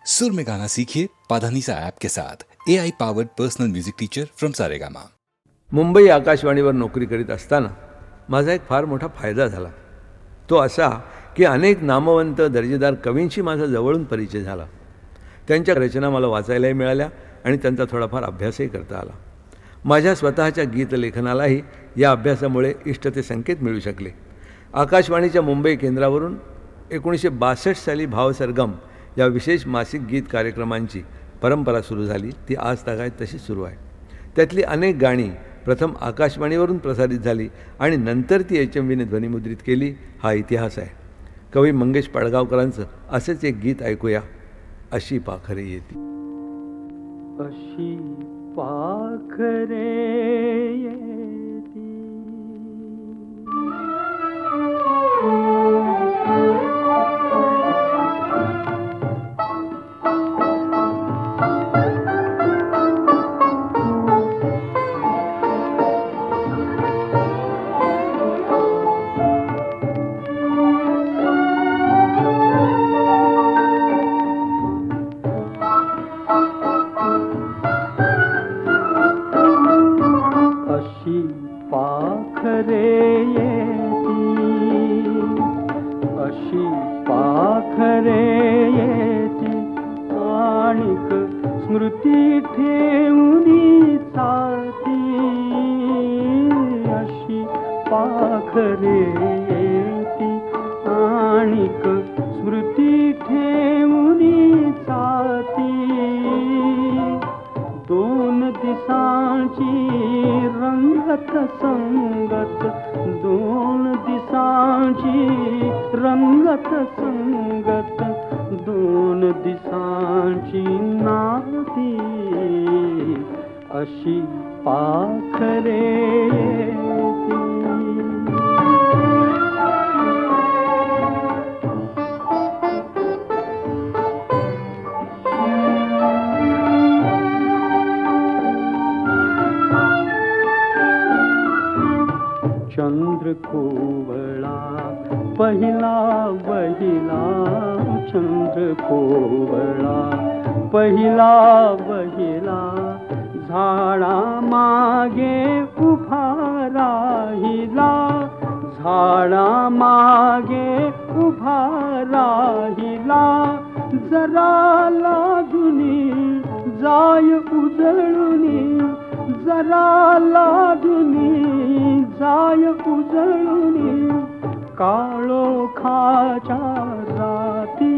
सुर में गाना सीखिए पाधानीसा ऐप के साथ AI powered personal music teacher from Saregama. Mumbai आकाशवाणीवर नोकरी करीत असताना माझा एक फार मोठा फायदा झाला. तो असा की अनेक नामवंत दर्जेदार कवींशी माझा जवळून परिचय झाला. त्यांच्या रचना मला वाचायलाही मिळाल्या आणि त्यांचा थोडाफार अभ्यासही करता आला. माझ्या स्वतःच्या गीतलेखनालाही या अभ्यासामुळे इष्ट ते संकेत मिळू शकले. आकाशवाणीच्या मुंबई केंद्रावरून 1962 साली भावसरगम या विशेष मासिक गीत कार्यक्रमांची परंपरा सुरू झाली. ती आज तागायत तशी सुरू आहे. त्यातली अनेक गाणी प्रथम आकाशवाणीवरून प्रसारित झाली आणि नंतर ती HMVने ध्वनिमुद्रित केली. हा इतिहास आहे. कवी मंगेश पडगावकरांचं असेच एक गीत ऐकूया. अशी पाखरे येती. अशी पाखरे येती अशी पाखरे येती आणिक स्मृती ठेवूनी चालती. अशी पाखरे येती आणिक स्मृती ठेवूनी चालती. दोन दिसांची रंगत संगत, दोन दिसांची रंगत संगत, दोन दिसांची नाती. अशी पाखरे येती. चंद्र कोवळा पहिला बहिला, चंद्र कोवळा पहिला बहिला, झाडा मागे उभा राहिला, झाडा मागे उभा राहिला. जरा लागुनी जाय उजळुनी, जरा लागुनी जाय उजळुनी, काळोखाच्या राती.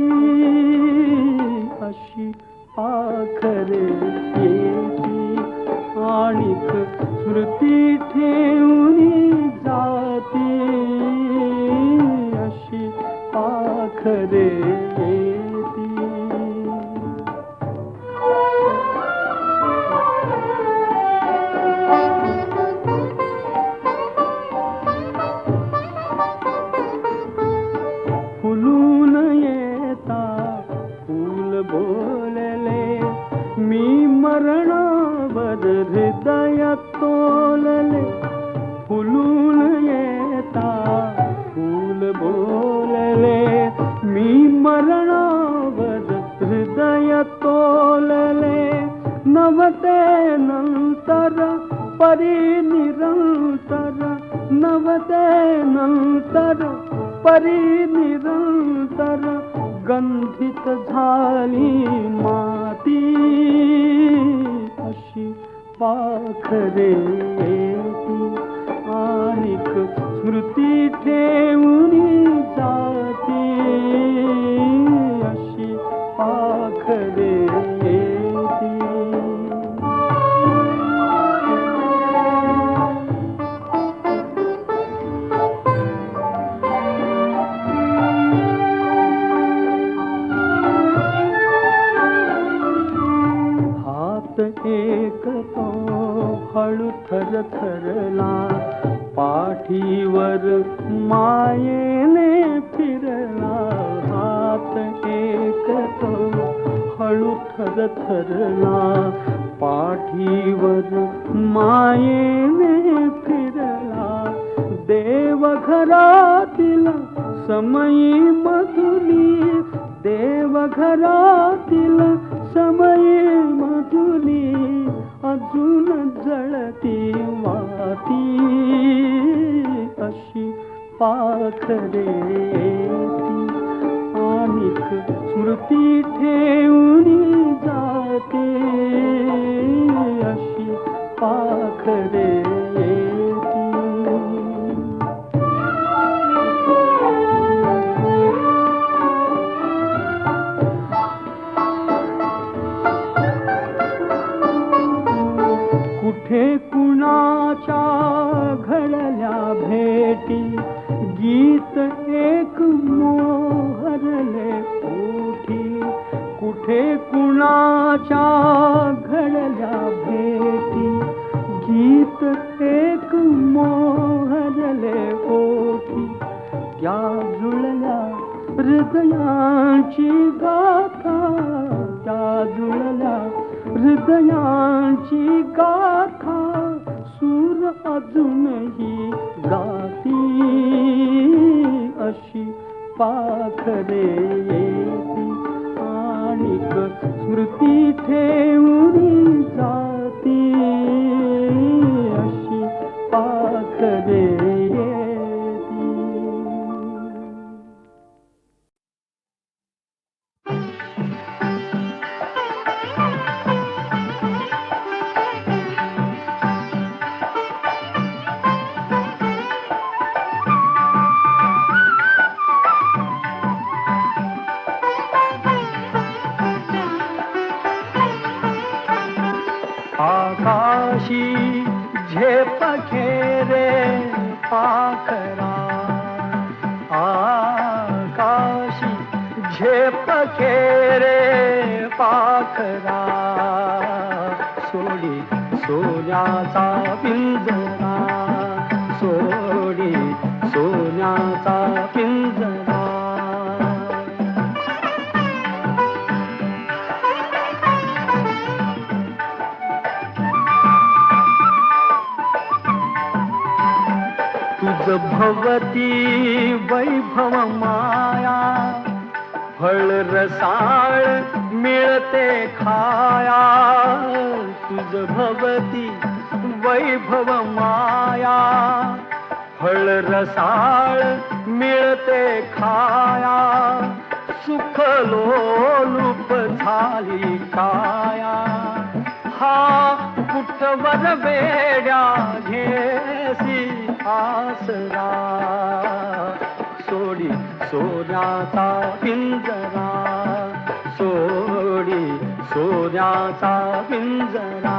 अशी पाखरे येती आणिक स्मृती ठेवूनी जाती. अशी पाखरे येती. फुलून येता फूल बोलले, मी मरणावर हृदय तोलले. फुलून येता फूल बोलले, मी मरणावर हृदय तोलले. नवते नंतर परी निरंतर, नवते नंतर परी निरंतर, गंधित झाली माती. अशी पाखरे येती आणिक स्मृती ठेवूनी जाती. अशी पाखरे येती. एक तो हळू थर थरला, पाठीवर मायेने फिरला. हात एक तो हळू थर थरला, पाठीवर मायेने फिरला. देवघरातील समयी मधुली, देवघरातील समयी मजुली अजून जळती वाती अशी पाखरे आणिक स्मृती ठेवून जाते अशी पाखरे कुठे कुणाच्या घडल्या भेटी गीत एक मोहरले ओठी कुठे कुणाच्या घडल्या भेटी गीत एक मोहरले ओठी त्या जुळल्या हृदयांची गाथा त्या जुळल्या हृदयांची गाथा सूर अजूनही गाती अशी पाखरे येती आणिक स्मृती ठेवून जाती अशी पाखरे येती. आकाशी झेप खेरे पाखरा आकाशी झेप खेरे पाखरा सोडी सोन्याचा पिंजरा सोडी सोन्याचा पिंजरा तुझ भवती वैभव माया फळ रसाळ मिळते खाया तुझ भवती वैभव माया फळ रसाळ मिळते खाया सुख लोलूप झाली काया हा कुठवर वेड्या घेसी आसरा सोडी सोन्याचा पिंजरा सोडी सोन्याचा पिंजरा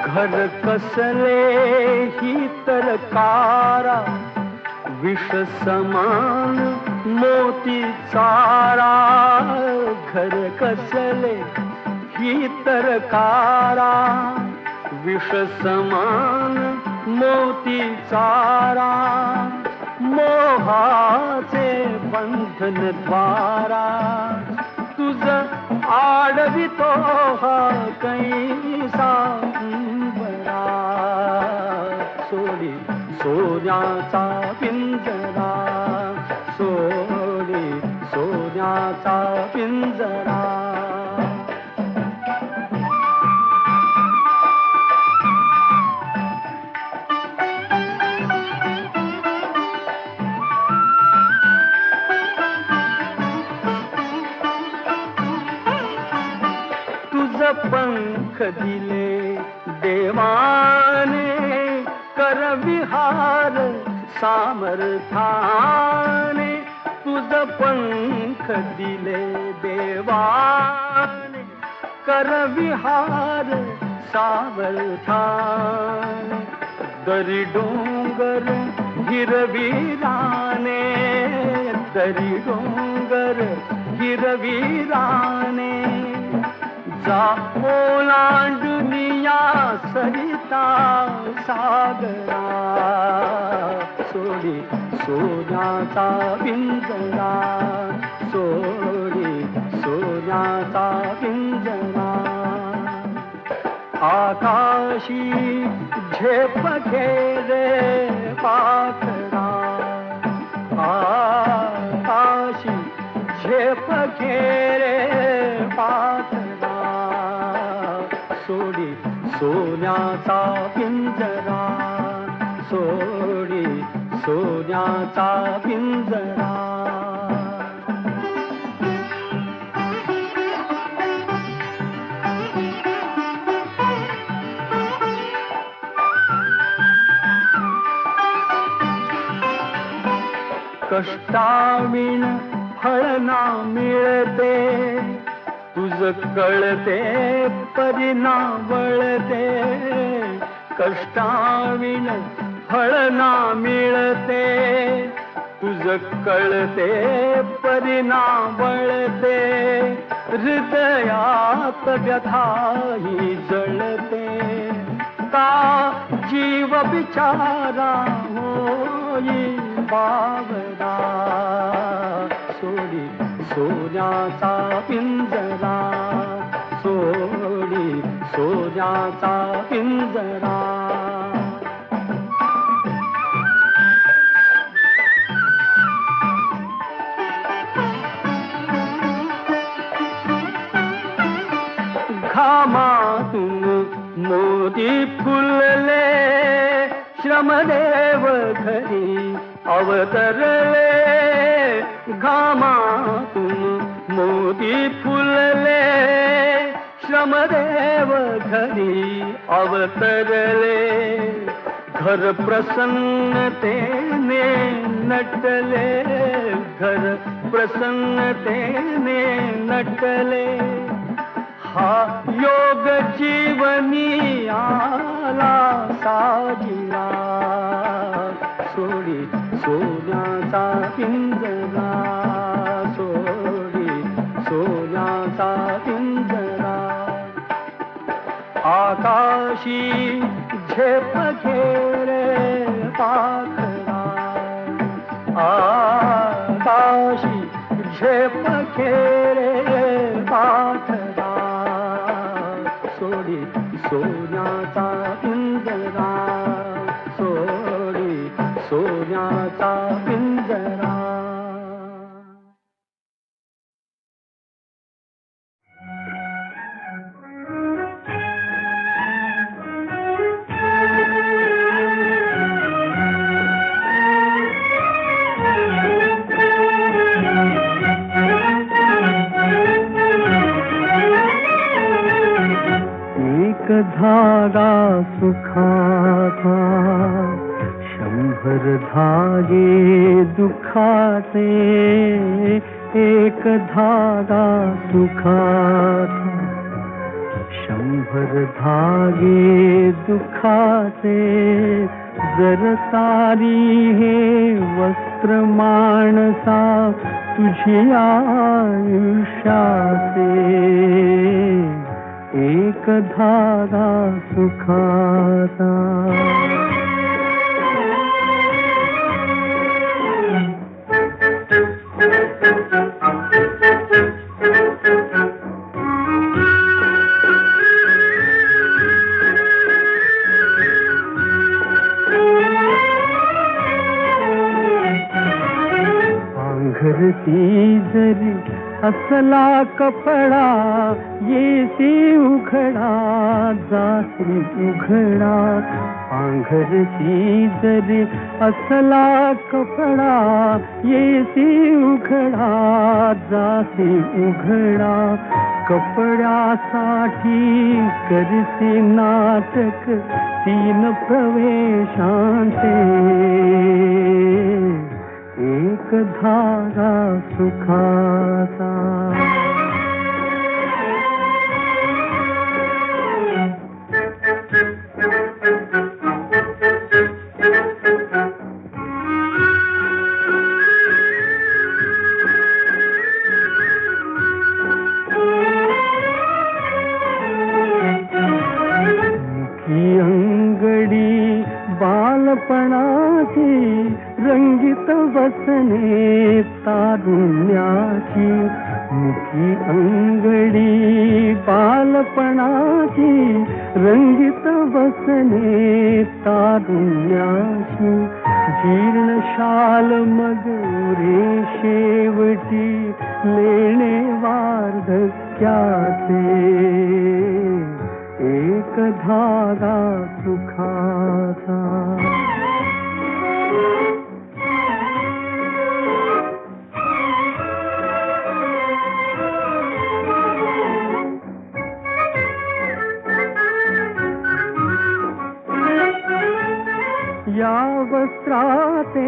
घर कसले ही तर कारा विष समान मोती चारा घर कसले ही तर कारा विष समान मोती चारा मोहाचे बंधन द्वारा तुझ आडवितो हा कैसा बरा सोडी सोन्याचा पिंजरा सोडी सोन्याचा पिंजरा पंख दिले देवाने कर विहार सामर्थाने तुझ पंख दिले देवाने कर विहार सामर्थाने दरी डोंगर हिरवीराने दरी डोंगर हिरवीराने जा ओलांडुनिया सरिता सागरा सोडी सोन्याचा पिंजरा सोडी सोन्याचा पिंजरा आकाशी झेप घेरे पाखरा, आकाशी झेप घेरे पाखरा, सोडी सोन्याचा पिंजरा, सोडी सोन्याचा पिंजरा. कष्टाविण फळ ना मिळते, तुझ कळते परिणा वळते. कष्टाविण फळ ना मिळते, तुझ कळते परिणा वळते. हृदयात व्यथाही जळते, का जीव बिचारा होई बावरा. सोडी सोन्याचा पिंजरा, सोडी सोन्याचा पिंजरा. घामातून मोती फुलले, श्रमदेव घरी अवतरले. घामातून मोती फुलले, श्रमदेव घरी अवतरले. घर प्रसन्नतेने नटले, घर प्रसन्नतेने नटले. हा योग जीवनी आला साजिला, सोडी सोन्याचा पिंजरा, सोडी सोन्याचा पिंजरा. आकाशी झेप घेरे पाखरा, आकाशी झेप घेरे पाखरा, सोडी सोन्याचा पिंजरा, सोडी सोन्याचा पिंजरा. धारा सुखाचा, 100 धागे दुखाचे. एक धागा सुखाचा, 100 धागे दुखाचे. जर तारी हे वस्त्र माणसा, तुझी आयुष्याचे. एक धागा सुखाचा. पांघरती जरी असला कपडा, येसी उघडा जासी उघडा. पांघरती जरी असला कपडा, येसी उघडा जासी उघडा. कपड्यासाठी करसी नाटक 3 प्रवेशांचे. एक धागा सुखाचा. मुखी अंगडी बालपणाची, रंगीत वसने तारुण्याची. मुखी अंगडी बालपणाची, रंगित वसने तारुण्याशी जीर्ण शाल मग रे शेवटी लेणे वार्धक्याचे एक धागा सुखाचा या वस्त्राते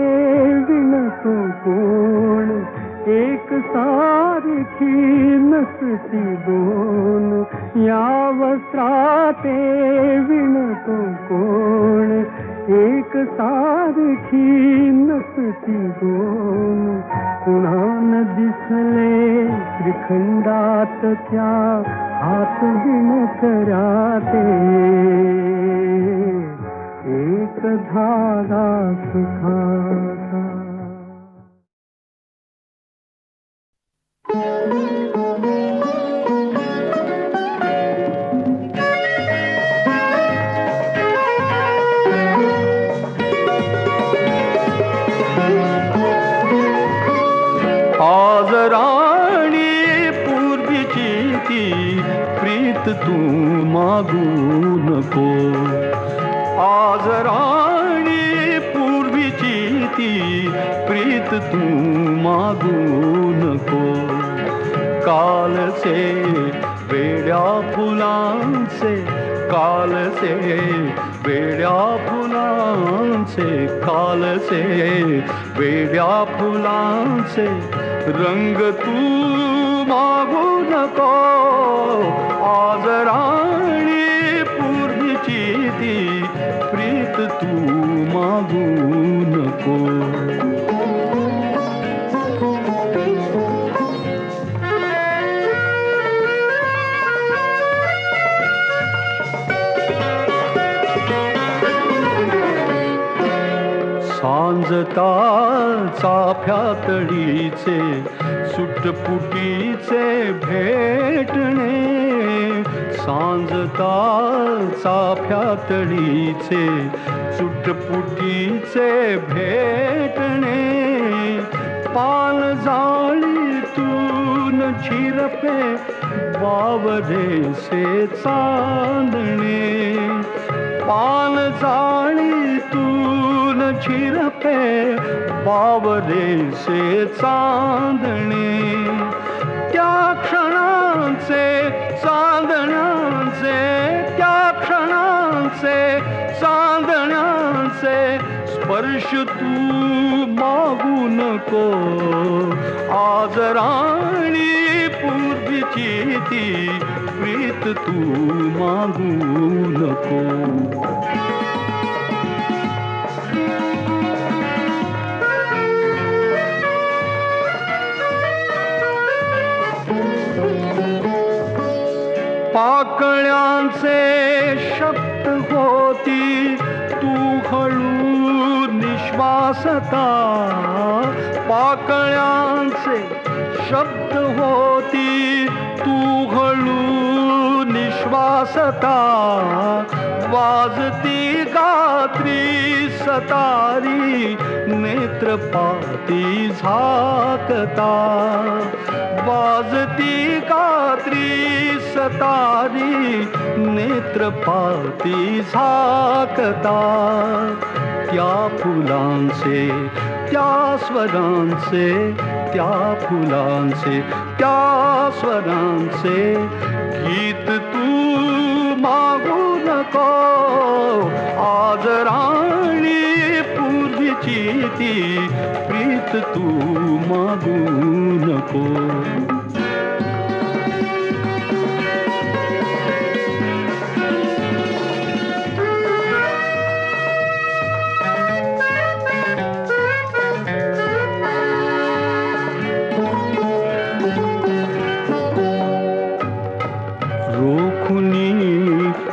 विणतो कोण एक सारखी नसती दोन या वस्त्राते विणतो कोण एक सारखी नसती दोन कुणान दिसले त्रिखंडात त्या हात विणकऱ्याते एक धागा सुखाचा आज राणी पूर्वीची ती प्रीत तू मागू नको आज राणी पूर्वीची ती प्रीत तू मागू नको कालचे वेड्या फुलांचे कालचे वेड्या फुलांचे कालचे वेड्या फुलांचे रंग तू मागू नको आज राणी पूर्वीची ती प्रीत तू मागू नको सांजता चाफ्यातळीचे सुटपुटीचे भेटणे सांजता चाफ्यातळीचे सुटपुटीचे भेटणे पाल जाळीतून झिरपे वावरेसे चांदणे पाल जाळीतून झिरपे वावरेसे चांदणे त्या क्षणांचे चांदण्यांचे त्या क्षणांचे चांदण्यांचे स्पर्श तू मागू नको आज राणी पूर्वीची ती प्रीत तू मागू नको पाकळ्यांचे शब्द होती तू हळू निश्वासता पाकळ्यांचे शब्द होती तू हळू निश्वासता वाजती गात्री सतारी नेत्रपाती झाकता वाजती गात्री सतारी नेत्रपाती झाकता त्या फुलांचे त्या स्वरांचे त्या फुलांचे त्या स्वरांचे गीत तू मागू नको आज राणी पूर्वीची ती प्रीत तू मागू नको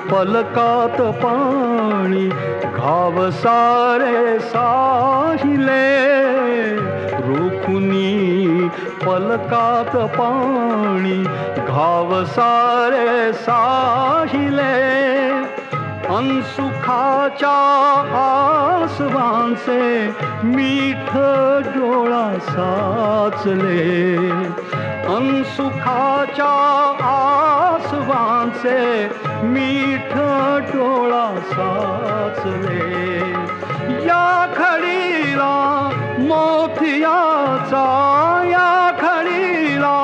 पलकात पाणी घाव सारे साहिले रोखुनी पलकात पाणी घाव सारे साहिले अनसुखाच्या आसवांचे मीठ डोळा साचले, अनसुखाच्या आसवांचे मीठ डोळा साचले. या खडीला मोतियाचा, या खडीला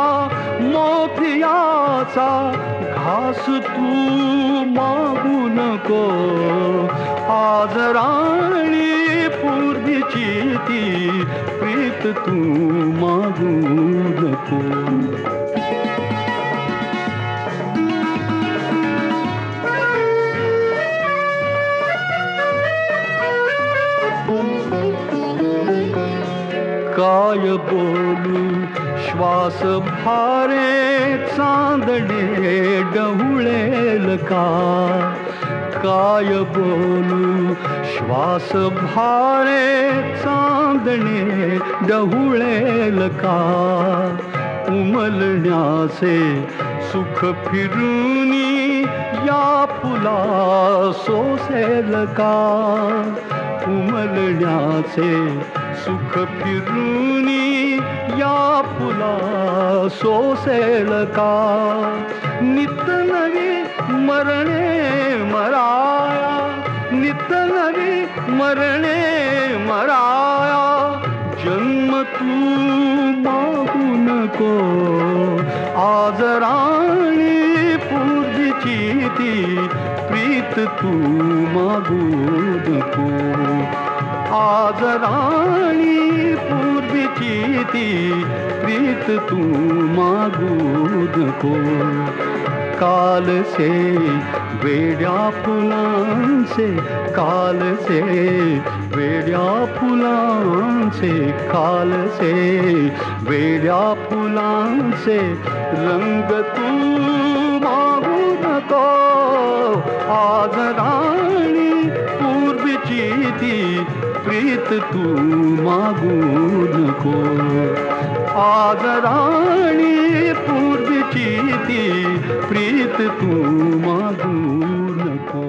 मोतियाचा घास तू मागू नको. आज राणी पूर्वीची ती प्रीत तू मागू नको. काय बोलू श्वास भारे चांदणे डहुळेल का. काय बोलू श्वास भारे चांदणे डहुळेल का. उमलण्याचे सुख फिरूनी या फुला सोसेल का. उमलण्याचे सुख फिरूनी या फुला सोसेल का. नित नवी मरणे मराया, नित नवी मरणे मराया. जन्म तू मागू नको. आज राणी पूर्वीची ती प्रीत तू मागू नको. आज राणी पूर्वीची ती प्रीत तू मागू नको. काल से वेड्या फुलांचे, काल से वेड्या फुलांचे, काल से वेड्या फुलांचे रंग तू मागू नको. आज राणी पूर्वीची ती प्रीत तू मागू नको. आज राणी पूर्वीची ती प्रीत तू मागू नको.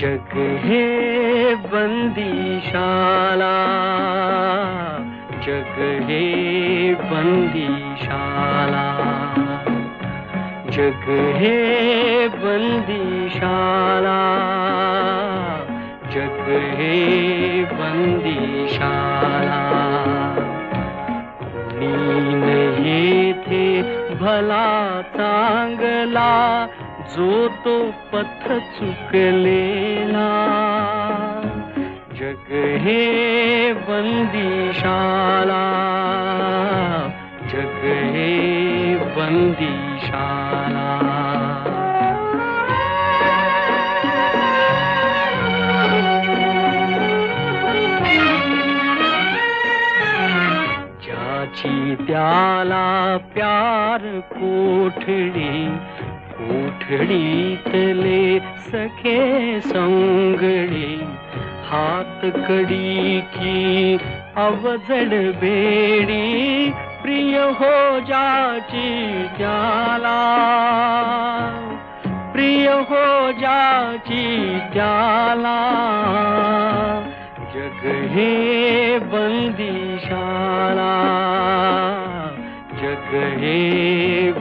जग है बंदीशाला, जग है बंदीशाला, जग है बंदीशाला, जग है बंदीशाला. कोणी नाही थे भला चांगला, जो तो पथ चुकलेला. जग है बंदीशाला, जग है बंदीशाला. ज्याची त्याला प्यार कोठडी, कोठडीतले सखे संगडे. हात कडी की अवजड बेडी, प्रिय हो जाची त्याला, प्रिय हो जाची त्याला. जग हे बंदीशाला, जग हे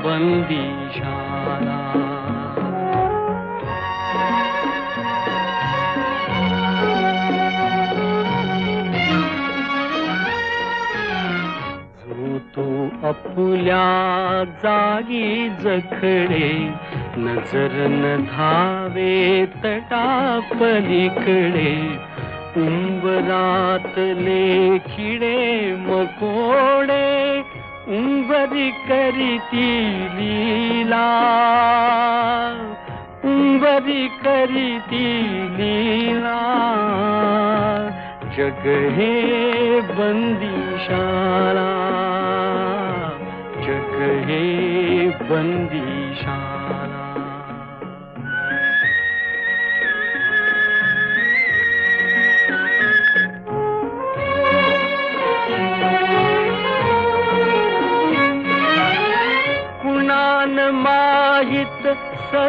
बंदीशाला. तो आपुल्या जागी जखडे, नजर न धावे तटापलीकडे. उंबरातले खिडे मकोडे, उंबरी करीती लीला, उंबरी करीती लीला. जग हे बंदीशाला, जग हे बंदीशाला.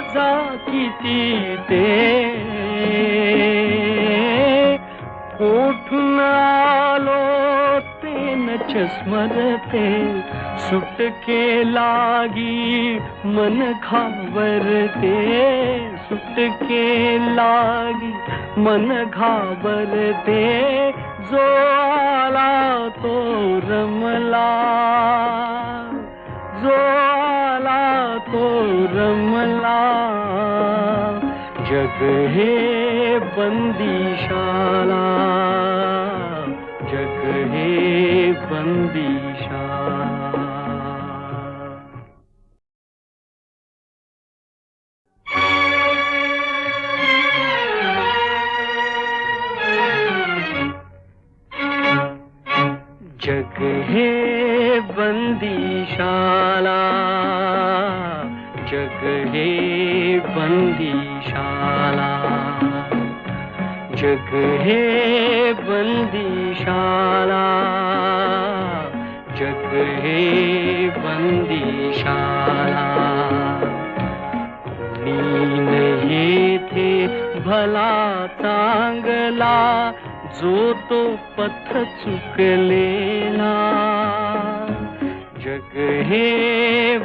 सजा किती ते कोठून आलो ते नच स्मरते सुटके लागी मन घाबरते सुटके लागी मन घाबरते जो आला तो रमला जो आला तो रमला जग हे बंदीशाला जग हे बंदीशाला जग हे बंदीशाला जग हे बंदीशाला जग हे बंदीशाला जग हे बंदीशाला कोणी नाही थे भला चांगला जो तो पथ चुकलेला जग हे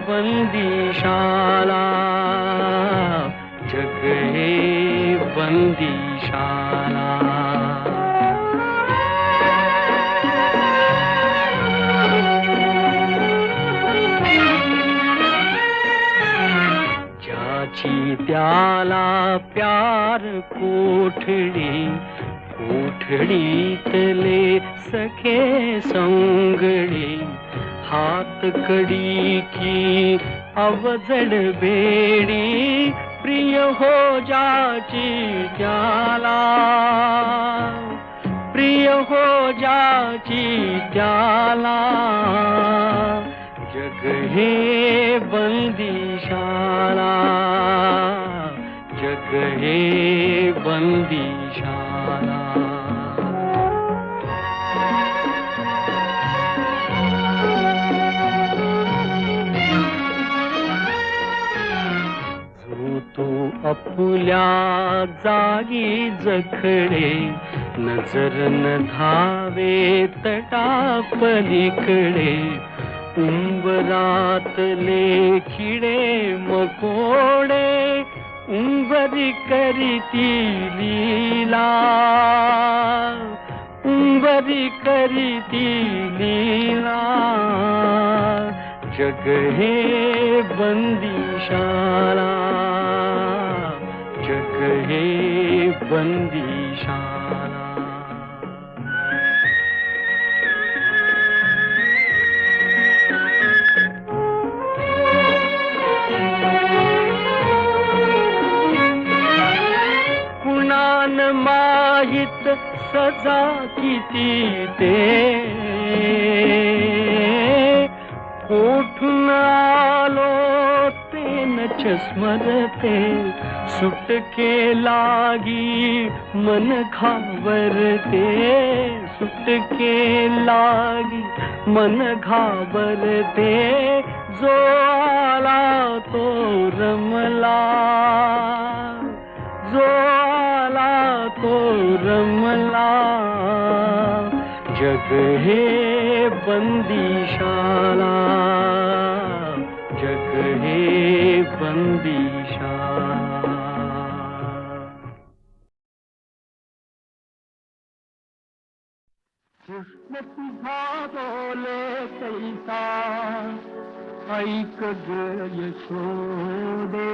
बंदीशाला जग हे बंदीशाला ज्याची त्याला प्यार कोठडी कोठडीतले सखे संगडी हात कडी की अवजड बेडी प्रिय हो जाची त्याला प्रिय हो जाची त्याला जग हे बंदीशाला जग हे बंदीशाला जो तो आपुल्या जागी जखडे नजर न धावे तटा पलीकडे उंबरातले किडे मकोडे उंबरी करीती लीला उंबरी करीती लीला जग हे बंदीशाला जग हे बंदीशाला माहित सजा किती ते कोठून आलो ते नच स्मरते सुटके लागी मन घाबरते सुटके लागी मन घाबरते जो आला तो रमला जो आला तो रमला जग हे बंदीशाला जग हे बंदीशाला कृष्ण तुझा बोले कैसा ऐक ग यशोदे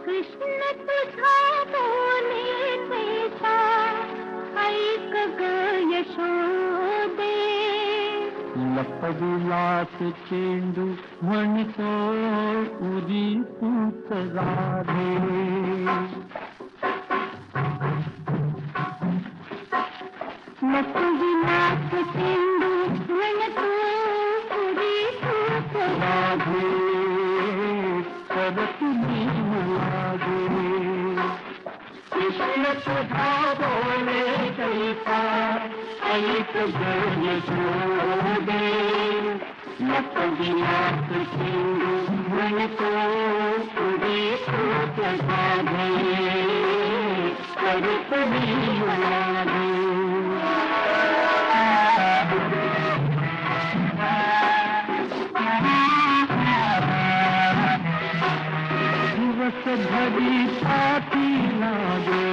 कृष्ण तुझा बोले कैसा ऐक ग यशोदे लपविलास चेंडू म्हणतो उरी तूच राधे लपविलास चेंडू म्हणतो उरी तूच राधे परतुनी लागे कृष्ण तुझा बोले कैसा ऐक ग यशोदे लपविलास चेंडू म्हणतो पुढे खूप साधे करतली मनाधे दिवस भरी पाठी लागे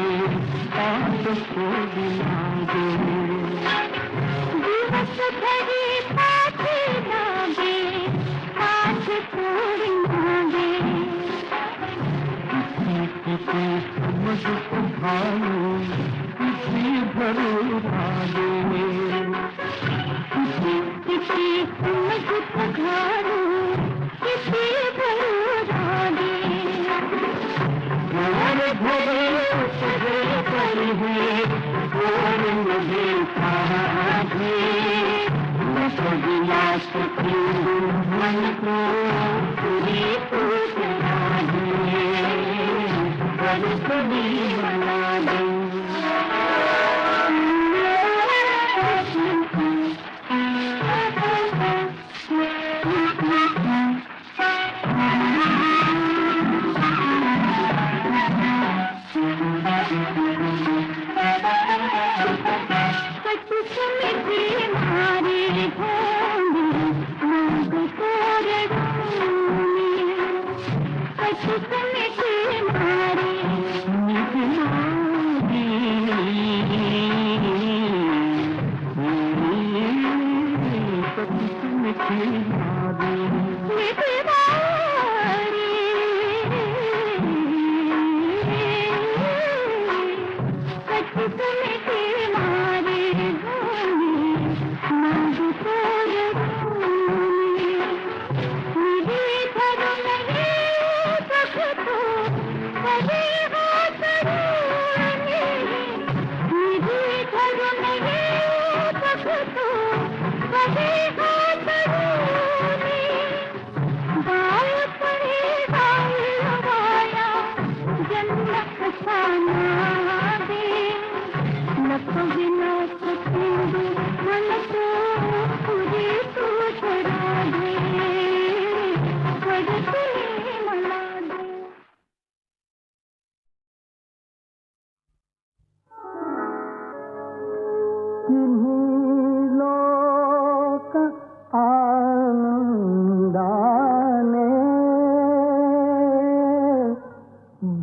पाठ सोडी लागे दिवस भरी पाठी लागे पाठ सोडी लागे किती समज घालू किती भरू भागे किती समज घालू किती भरू रागे और भोगे तुझे परी है और मुझे साधे लपविलास चेंडू मन को पूरी पूछ राधे करतली मनाधे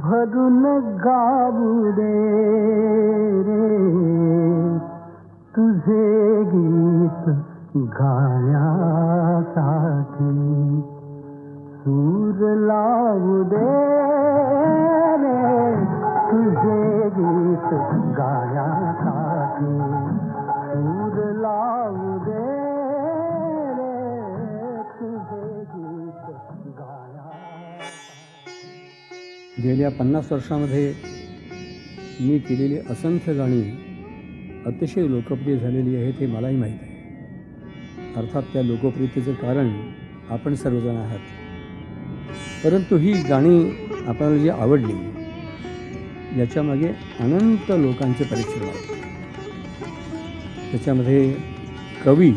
भरून गाऊ दे रे तुझे गीत गाण्यासाठी सूर लावू दे रे तुझे गीत गाण्यासाठी सूर लावू दे रे तुझे गीत गाण्यासाठी. गेल्या 50 वर्षामध्ये मी केलेली असंख्य गाणी अतिशय लोकप्रिय झालेली आहेत हे मलाही माहीत आहे. अर्थात त्या लोकप्रियतेचं कारण आपण सर्वजण आहात. परंतु ही गाणी आपल्याला जी आवडली याच्यामागे अनंत लोकांचे परिश्रम आहेत. त्याच्यामध्ये कवी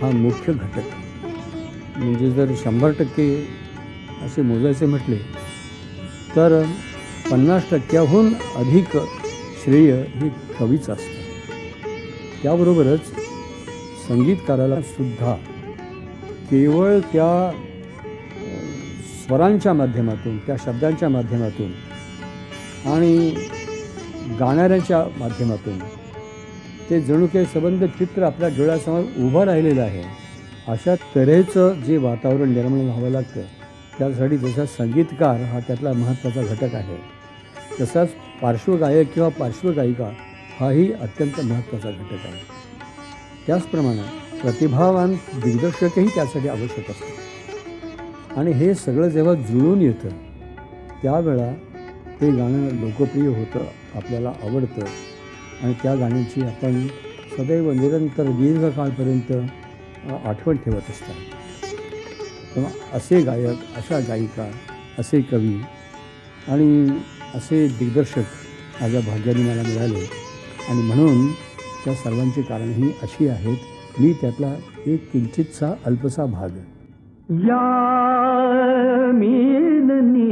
हा मुख्य घटक. म्हणजे जर 100% असे मोजायचे म्हटले तर 50%हून अधिक श्रेय हे कवीच असतं. त्याबरोबरच संगीतकाराला सुद्धा केवळ त्या स्वरांच्या माध्यमातून, त्या शब्दांच्या माध्यमातून आणि गाणाऱ्याच्या माध्यमातून ते जणू काही सबंध चित्र आपल्या डोळ्यासमोर उभं राहिलेलं आहे. अशा तऱ्हेचं जे वातावरण निर्माण व्हावं लागतं त्यासाठी जसा संगीतकार हा त्यातला महत्त्वाचा घटक आहे, तसाच पार्श्वगायक किंवा पार्श्वगायिका हाही अत्यंत महत्त्वाचा घटक आहे. त्याचप्रमाणे प्रतिभावान दिग्दर्शकही त्यासाठी आवश्यक असतात. आणि हे सगळं जेव्हा जुळून येतं त्यावेळा ते गाणं लोकप्रिय होतं, आपल्याला आवडतं आणि त्या गाण्याची आपण सदैव निरंतर दीर्घकाळपर्यंत आठवण ठेवत असतात. तेव्हा असे गायक, अशा गायिका, असे कवी आणि असे दिग्दर्शक माझ्या भाग्याने मला मिळाले. आणि म्हणून त्या सर्वांची कारणं ही अशी आहेत मी त्यातला एक किंचितसा अल्पसा भाग. या मिलनी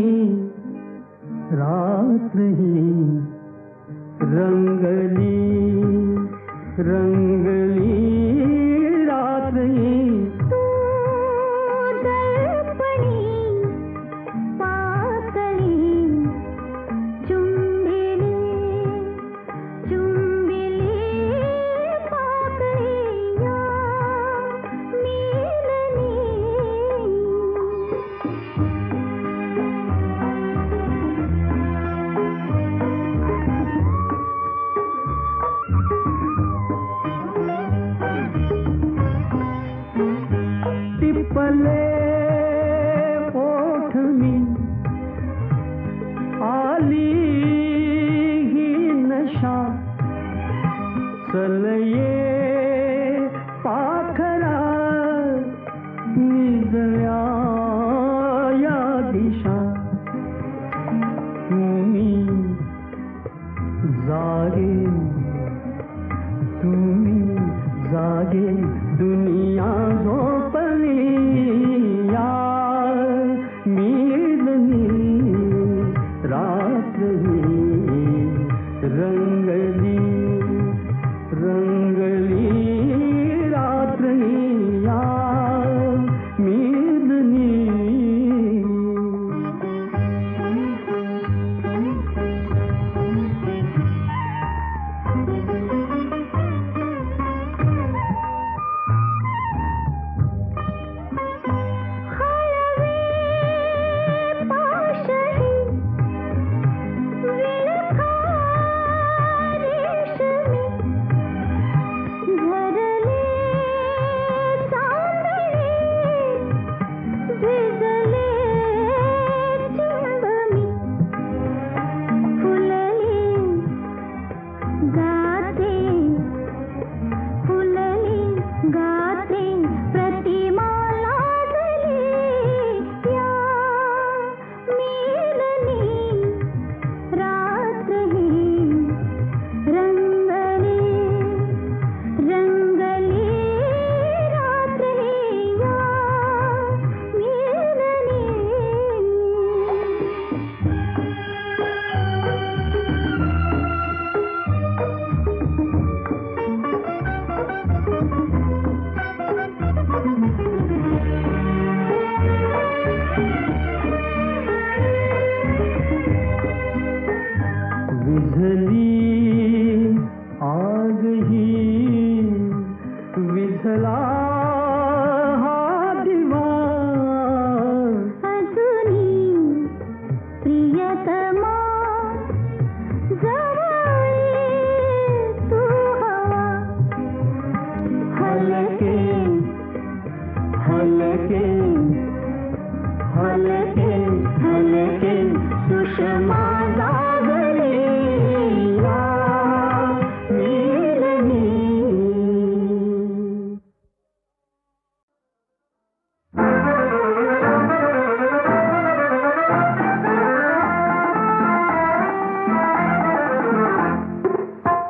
रात ही रंगली रंगली रात ही. तू दर्पणी पाकळी चुंबिली चुंबिली पाकळी या मिलनी. टिपले ओठ मी आली ही नशा. चल ये पाखरा निजल्या या दिशा. तुम्ही जागे तुम्ही जागे दुनिया झोपली. या मिलनी रात ही रंगली रंगली रात ही. या मिलनी. विझली आग ही विझला हा दिवा. अजूनी प्रियतमा जवळ तू हवा. हलके हलके हलके हलके सुषमा जागली. या मिलनी.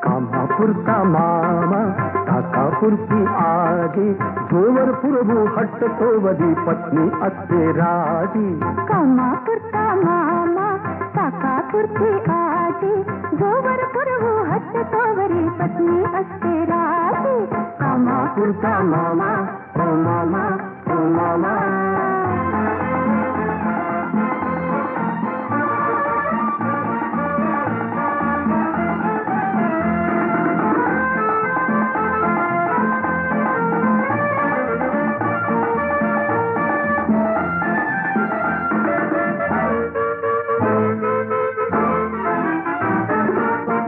कामापुरता मामा काकापुरती आजी. जोवर पुरवू हट्ट तोवरी पत्नी असते राजी. कामापुरता मामा काकापुरती आजी. जोवर पुरवू हट्ट तोवरी पत्नी असते राजी. कामापुरता मामा ओ मामा ओ मामा.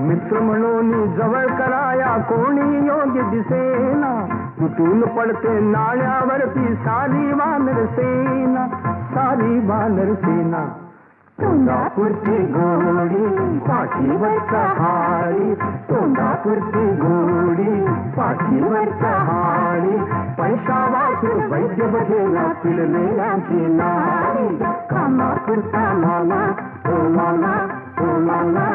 मित्र म्हणून जवळ कराया कोणी योग्य दिसेना. तुटून पडते नाण्यावरती सारी वानर सेना सारी वानर सेना. तोंडापुरती गोडी पाठीवरचा हाडी. तोंडापुरती गोडी पाठीवरचा हाडी. पैसा वाचून वैद्य बघेला पिळलेल्याची नाडी. कामापुरता मामा ओ मामा ओ मामा.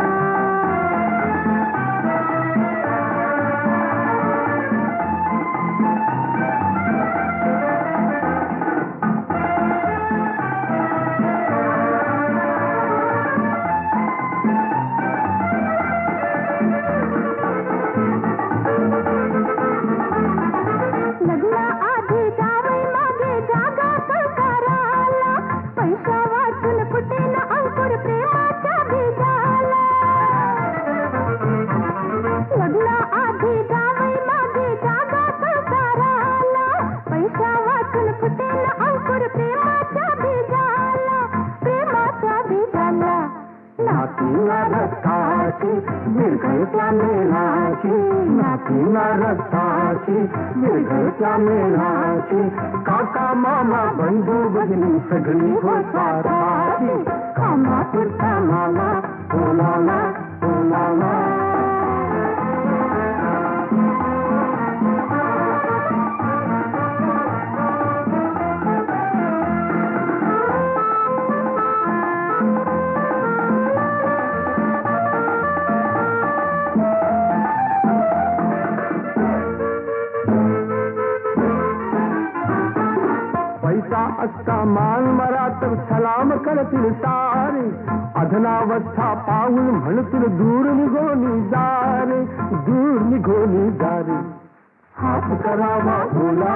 भावना रक्ताची विरघळत्या मेळाची काका मामा बंधू भगिनी सगळी हो स्वार्थाची कामापुरता मामा ओ मामा ओ मामा पैसा असता मान मरा तर सलाम करतील सारे अधनावस्था पाहून म्हणतील दूर निघोनी जारे दूर निघोनी जारे हात करावा ओला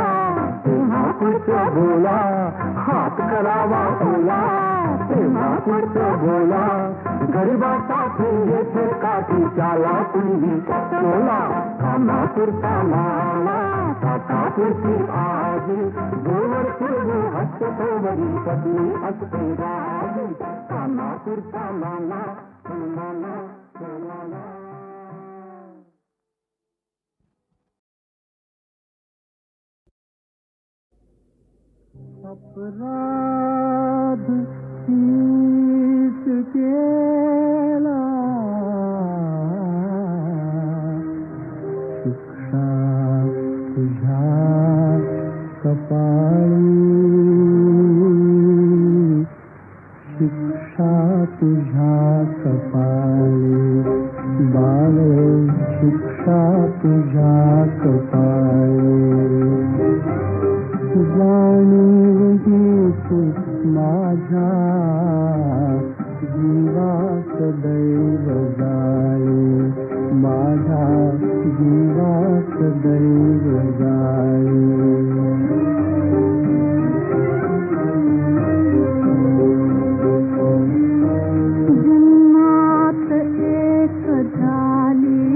तेव्हा पुढचं बोला हात करावा ओला तेव्हा पुढचं बोला गरिबासाठी येथे काठी त्याला कुणी बोला कामापुरता मामा काकापुरती आजी जोवर पूर्वी हसतो तोवरी पत्नी असते राजी कामापुरता मामा मामा मामा अपराध हीच केला शिक्षा तुझ्या कपाळी शिक्षा तुझ्या कपाळी बाळे शिक्षा तुझ्या कपाळी जाणीव हीच माझ्या जीवात दैव जाळे माझ्या जीवात दैव जाळे जन्मात एक झाली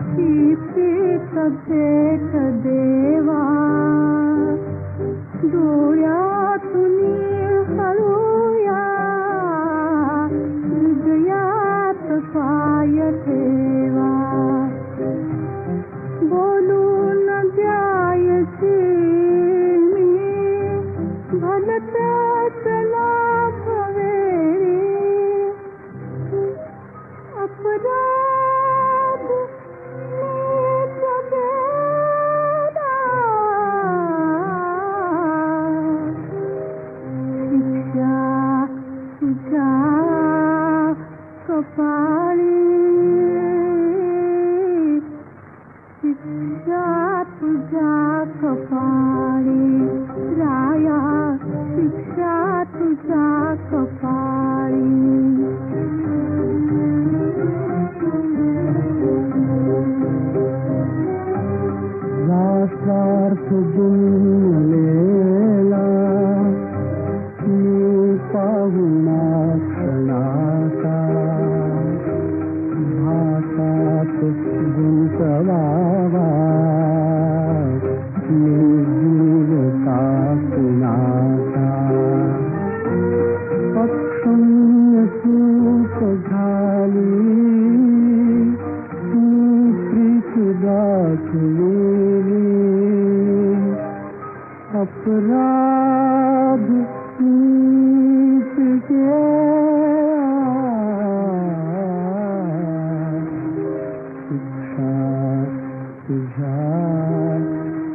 ती प्रीत भेट देवा डोळ्यातून हळूया हृदयात पाय ठेवा बोलून द्यायची मी भलत्याच लाभ वेळी अपराध नीच गेला शिक्षा तुझ्या कपाळी शिक्षा तुझ्या कपाळी राया शिक्षा तुझ्या कपाळी राष्ट्रार्थ जन्मलेला मी पाहुणा क्षणाचा भाषात गुंतवावा मी जीवता कुणाचा अक्षम्य चूक झाली मी प्रीत दाखवेली अपराध नीच केला शिक्षा तुझ्या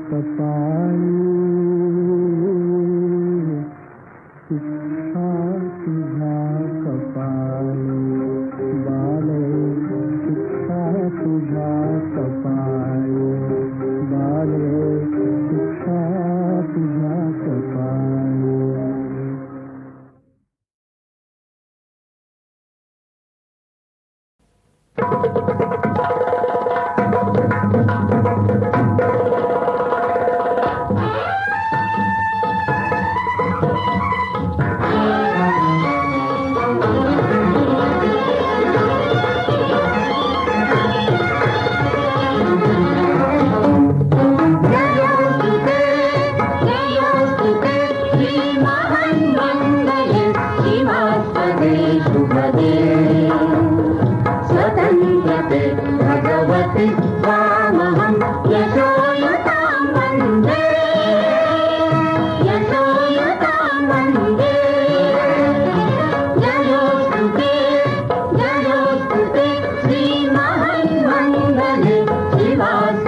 कपाळी शिक्षा तुझ्या कपाळी बाले शिक्षा तुझ्या कपाळी बाले शिक्षा तुझ्या कपाळी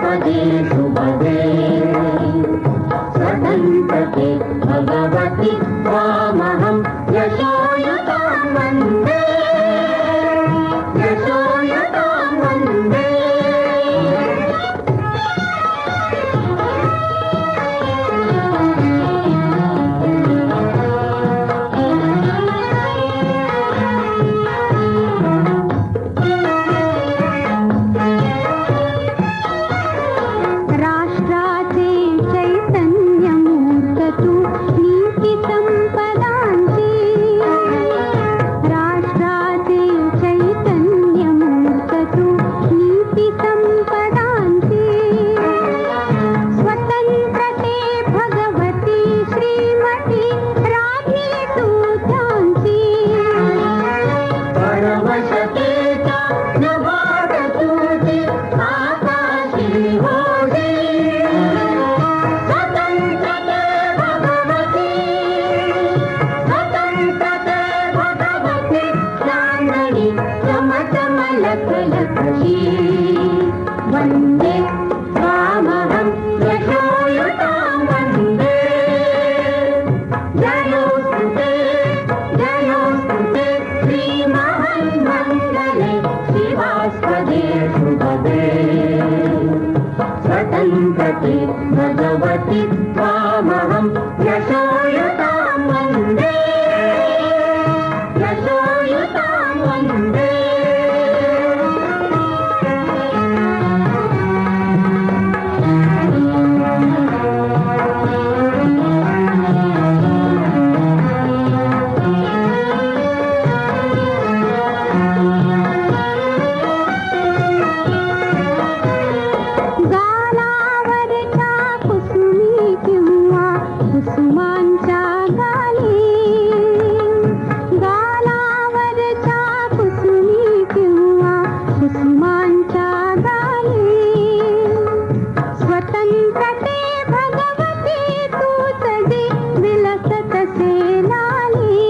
स्वदेशु भजे स्वतन्त्रते भगवति त्वामहं यशोयुतां वन्दे यशोयुतां वन्दे राष्ट्राचे चैतन्यमूर्त तू नीती संपदांची राष्ट्राचे चैतन्यमूर्त तू नीती संपदांची स्वतंत्रते भगवती श्रीमती राधी तुझ्यांची परवशतेचा नभाग तुझी आकाशी होती स्वतंत्रते भगवती चांदणी चमचमलकलकशी वन्दे त्वामहं यशोयुतां वन्दे जयोस्तु ते श्रीमन्मङ्गले शिवास्पदेषु भवे स्वतन्त्रते भगवति त्वामहं यशोयुतां वन्दे यशोयुतां वन्दे गालावरच्या कुसुमी किंवा कुसुमांच्या गाली गालावरच्या कुसुमी किंवा कुसुमांच्या गाली स्वतंत्रते भगवती तूच जी विलसतसे लाली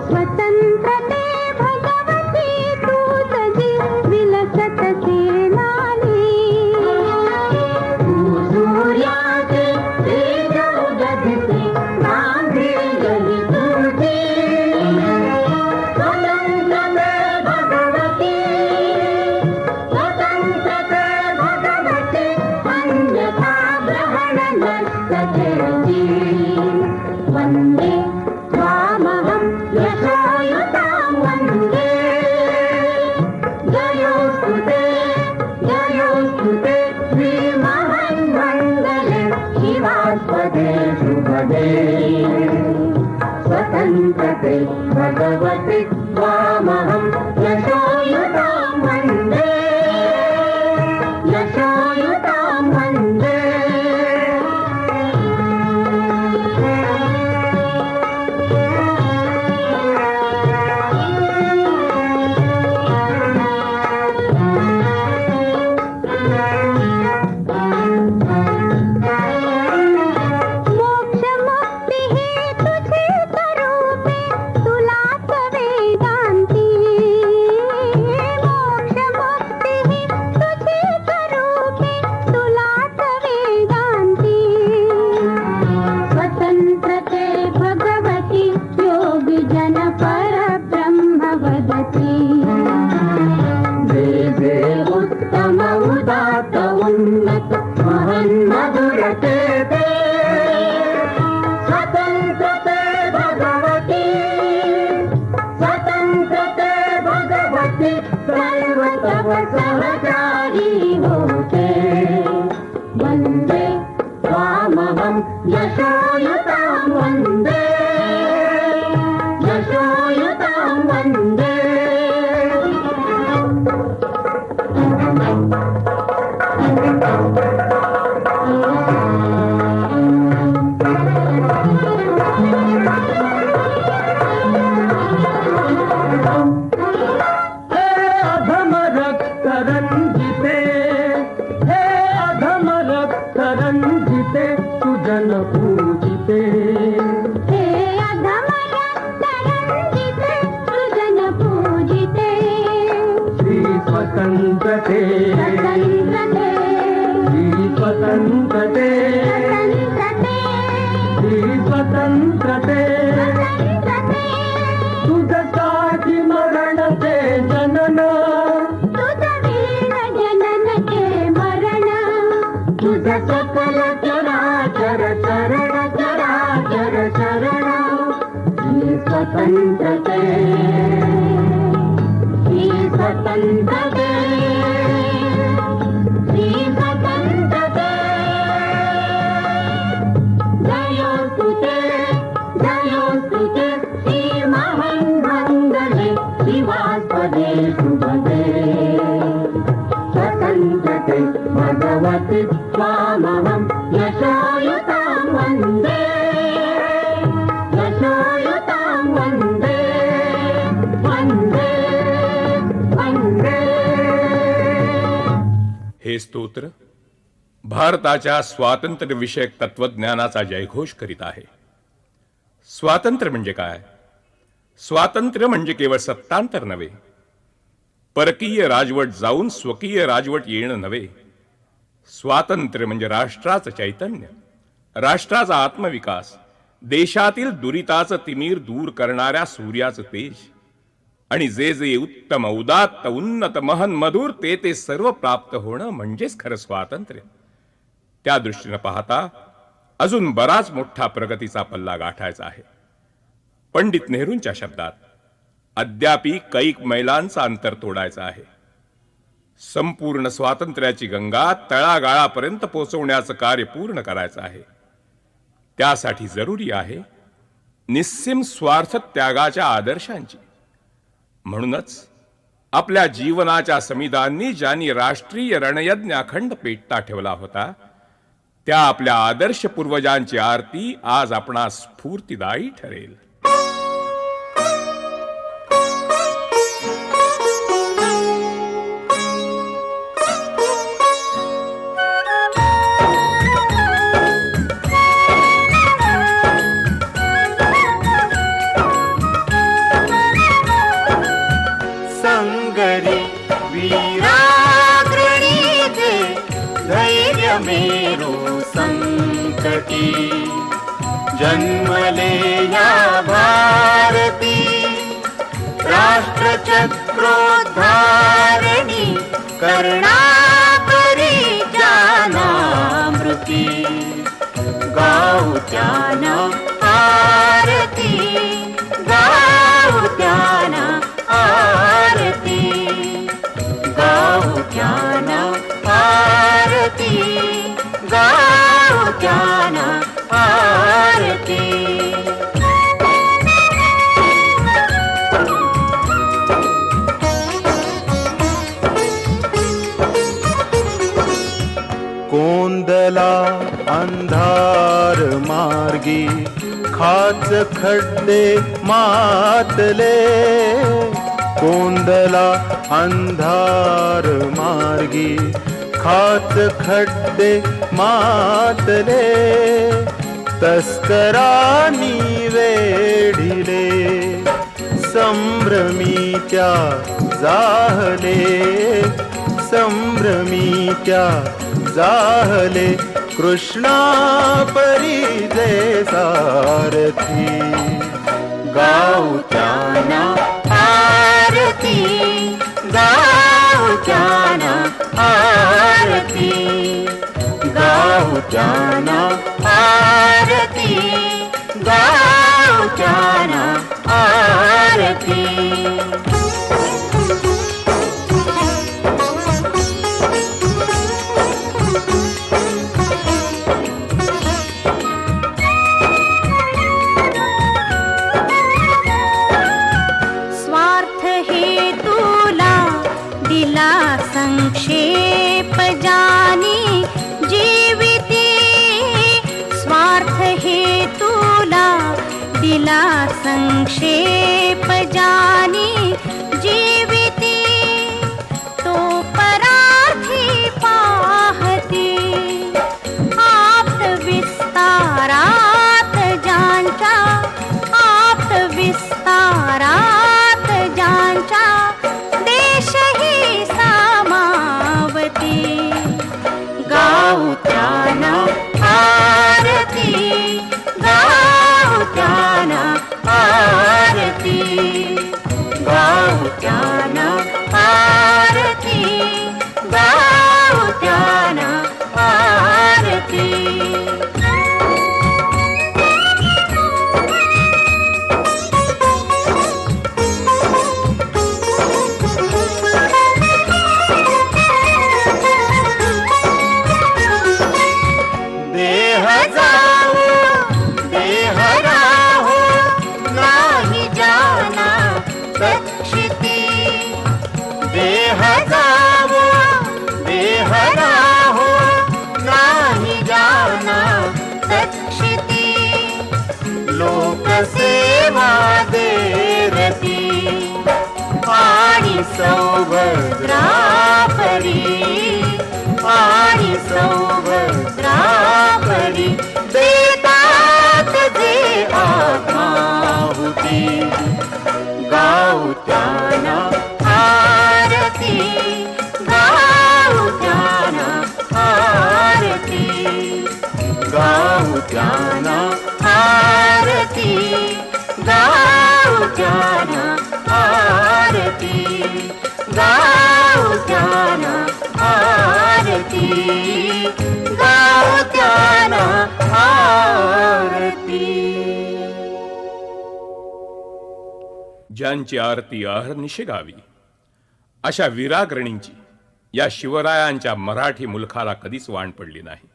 स्वतंत्रते भगवती तूच जी विलसतसे लाली सूर्याचे तेज उगदिसे गांभीर्यहि तुझे स्वतंत्रते भगवती अन्यथा ग्रहण नस्ततेजी वन्दे त्वामहं यशोयुतां वन्दे जयोस्तु ते श्रीमन्मङ्गले शिवास्पदेषु भजे स्वतन्त्रते भगवति त्वामहं यशोयुतां वन्दे यशोयुतां वन्दे मोक्ष मुक्ती हे तुझे स्वरूपे तुलाच वेदांती मोक्ष मुक्ती हे तुझे स्वरूपे तुलाच वेदांती स्वतंत्रते भगवती योगी जन परब्रह्म वदती जे उत्तम उदात्त उन्नत महन्मधुरते ते स्वतंत्रते भगवती सर्व तव सहचारी होते वन्दे त्वामहं यशोयुतां वन्दे यशोयुतां वन्दे रंजिते सुजन सकल चराचर शरण चराचर शरण श्री स्वतंत्रते श्री स्वतंत्रते श्री स्वतंत्रते जयोस्तुते श्री महामंगले शिवास्पदे शुभदे स्वतंत्रते भगवति स्वामहं यशोयुतां वन्दे यशोयुतां वन्दे वन्दे वन्दे. हे स्तोत्र भारताच्या स्वातंत्र्यविषयक तत्वज्ञानाचा जयघोष करीत आहे. स्वातंत्र्य म्हणजे काय? स्वातंत्र्य म्हणजे केवळ सत्तांतर नव्हे, परकीय राजवट जाऊन स्वकीय राजवट येणं नव्हे. स्वातंत्र्य म्हणजे राष्ट्राचं चैतन्य, राष्ट्राचा आत्मविकास, देशातील दुरिताचं तिमीर दूर करणाऱ्या सूर्याचं तेज, आणि जे जे उत्तम उदात्त उन्नत महन मधुर ते सर्व प्राप्त होणं म्हणजेच खरं स्वातंत्र्य. त्या दृष्टीनं पाहता अजून बराच मोठा प्रगतीचा पल्ला गाठायचा आहे. पंडित नेहरूंच्या शब्दात अद्यापी कैक मैलांचा अंतर तोडायचं आहे. संपूर्ण स्वातंत्र्याची गंगा तळागाळापर्यंत पोहोचवण्याचं कार्य पूर्ण करायचं आहे. त्यासाठी जरुरी आहे निस्सीम स्वार्थ त्यागाच्या आदर्शांची. म्हणूनच आपल्या जीवनाच्या समिधांनी ज्यांनी राष्ट्रीय रणयज्ञ अखंड पेटता ठेवला होता, त्या आपल्या आदर्श पूर्वजांची आरती आज आपणास स्फूर्तिदायी ठरेल. संगरी वीराग्रणीचे धैर्य मेरू संकटी जन्मले या भारती राष्ट्रचक्रोद्धारणी कर्णाकरी जानामृती गाऊ त्याना आरती गाऊ त्याना आरती गाऊ त्याना आरती गाऊ त्याना आरती. कोंदला अंधार मार्गी खाच खड्डे मातले कोंदला अंधार मार्गी खाच खड्डे मातले तस्करांनी वेढिले संभ्रमीच्या जाहले संभ्रमीच्या जाहले कृष्णा परिजे सारथी गाऊ त्याना आरती गाऊ त्याना आरती गाऊ त्याना आरती गाऊ त्याना आरती. संक्षेप जानी जीविती स्वार्थ हेतूला दिला संक्षेप जानी जीविती तो परार्थी पाहती आप्त विस्तारात ज्यांच्या आप्त विस्तारात ज्यांच्या देशही सामावती गाऊ त्याना आरती गाऊ त्याना आरती देह जाओ देह राहो नाही जाना रक्षिती देह जाओ देह राहो नाही जाना रक्षिती लोकसेवा देरती आणि सौभद्रा परी आणि सौभद्रा परी देतात जे आत्माहुती गाऊ त्यांना आरती गाऊ त्यांना आरती गाऊ त्यांना आरती गाऊ त्यांना आरती गाऊ त्यांना आरती गाऊ त्यांना आरती. ज्यांची आरती अहर्निशी गावी अशा वीराग्रणींची या शिवरायांच्या मराठी मुलखाला कधीच वाण पडली नाही.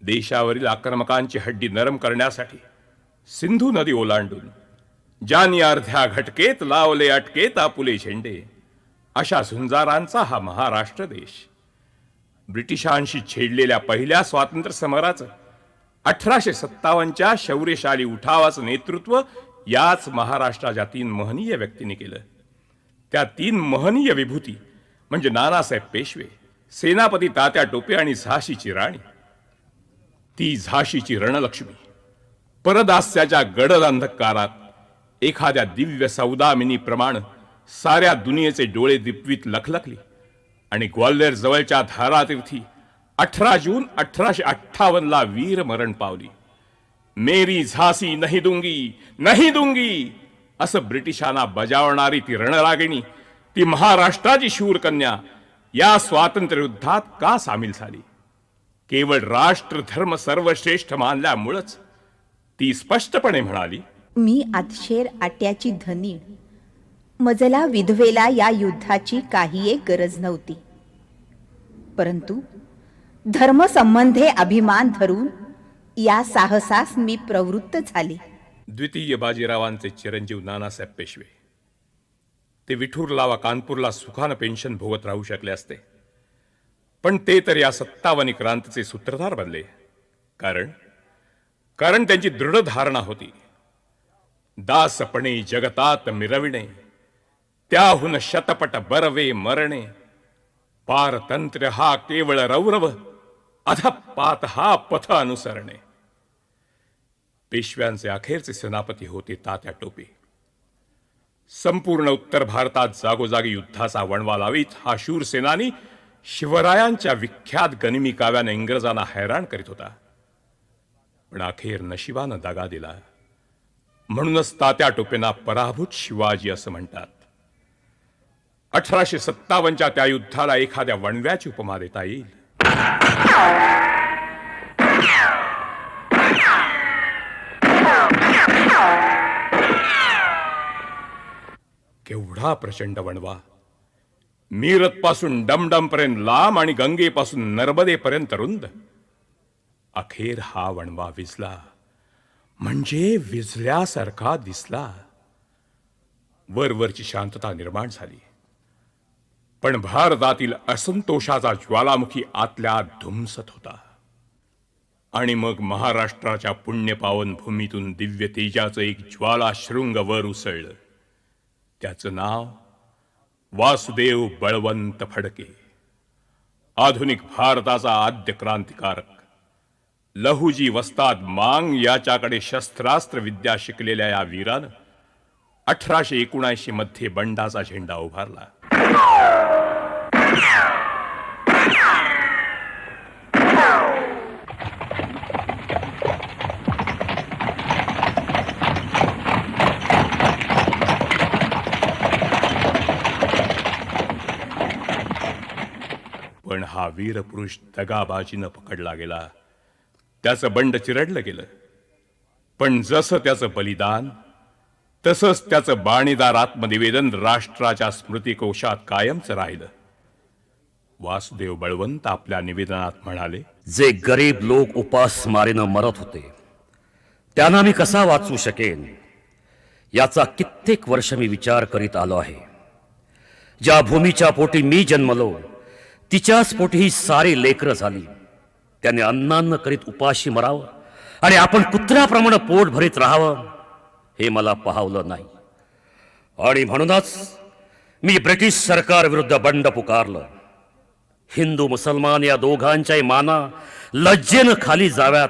देशावरील आक्रमकांची हड्डी नरम करण्यासाठी सिंधू नदी ओलांडून ज्यांनी अर्ध्या घटकेत लावले अटकेत आपुले झेंडे अशा झुंजारांचा हा महाराष्ट्र देश ब्रिटिशांशी छेडलेल्या पहिल्या स्वातंत्र्य समराचं 1857च्या शौर्यशाली उठावाचं नेतृत्व याच महाराष्ट्राच्या 3 महनीय व्यक्तींनी केलं. त्या 3 महनीय विभूती म्हणजे नानासाहेब पेशवे, सेनापती तात्या टोपे आणि झाशीची राणी. ती झाशीची रणलक्ष्मी परदास्याच्या गडद अंधकारात एखाद्या दिव्य सौदामिनीप्रमाणे साऱ्या दुनियेचे डोळे दिपवीत लखलखली आणि ग्वाल्हेर जवळच्या धारातीर्थी 18 जून 1858ला वीर मरण पावली. मेरी झासी नहीं दूंगी असं ब्रिटिशांना बजावणारी ती रणरागिणी, ती महाराष्ट्राची शूरकन्या या स्वातंत्र्य युद्धात का सामील झाली? केवळ राष्ट्र धर्म सर्वश्रेष्ठ मानल्यामुळेच ती स्पष्टपणे म्हणाली, मी आतशेर आट्याची धनीण, मजला विधवेला या युद्धाची काही एक गरज नव्हती. परंतु धर्मसंबंधे अभिमान धरून या साहसास मी प्रवृत्त झाले. द्वितीय बाजीरावांचे चिरंजीव नानासाहेब पेशवे ते विठुरला वा कानपूरला सुखानं पेन्शन भोगत राहू शकले असते, पण ते तर या 57 क्रांतीचे सूत्रधार बनले. कारण त्यांची दृढ धारणा होती, दासपणे जगतात मिरविणे, त्याहून शतपट बरवे मरणे, पारतंत्र्य हा केवळ रौरव, अधपात हा पथ अनुसरणे. पेशव्यांचे अखेरचे सेनापती होते तात्या टोपे. संपूर्ण उत्तर भारतात जागोजागी युद्धाचा वणवा लावीत हा शूर सेनानी शिवरायांच्या विख्यात गनिमी काव्याने इंग्रजांना हैराण करीत होता. पण अखेर नशिबानं दगा दिला. म्हणूनच तात्या टोपेंना पराभूत शिवाजी असं म्हणतात. 1857च्या त्या युद्धाला एखाद्या वणव्याची उपमा देता येईल. केवढा प्रचंड वणवा, मीरत पासून डमडम पर्यंत लांब आणि गंगेपासून नर्मदेपर्यंत रुंद. अखेर हा वणवा विजला, म्हणजे विजल्यासारखा दिसला. वरवरची शांतता निर्माण झाली, पण भारतातील असंतोषाचा ज्वालामुखी आतल्या आत धुमसत होता. आणि मग महाराष्ट्राच्या पुण्यपावन भूमीतून दिव्य तेजाचं एक ज्वाला शृंग वर उसळलं. त्याचं नाव वासुदेव बळवंत फडके. आधुनिक भारताचा आद्य क्रांतिकारक. लहुजी वस्ताद मांग याच्याकडे शस्त्रास्त्र विद्या शिकलेल्या या वीरानं 1879 मध्ये बंडाचा झेंडा उभारला. पण हा वीरपुरुष दगाबाजीनं पकडला गेला त्याचं बंड चिरडलं गेलं, पण जसं त्याचं बलिदान तसंच त्याचं बाणीदार आत्मनिवेदन राष्ट्राच्या स्मृतिकोशात कायमच राहिलं. वासुदेव बळवंत आपल्या निवेदनात म्हणाले, जे गरीब लोक उपासमारीनं मरत होते त्यांना मी कसा वाचवू शकेन याचा कित्येक वर्ष मी विचार करीत आलो आहे. ज्या भूमीच्या पोटी मी जन्मलो तिच्याच पोटी ही सारी लेकरं झाली. त्याने अन्नान्न करीत उपाशी मरावं आणि आपण कुत्र्याप्रमाणे पोट भरीत राहावं हे मला पाहावलं नाही. आणि म्हणूनच मी ब्रिटिश सरकार विरुद्ध बंड पुकारलं. हिंदू मुसलमान या दोघांच्याही माना लज्जेनं खाली जाव्यात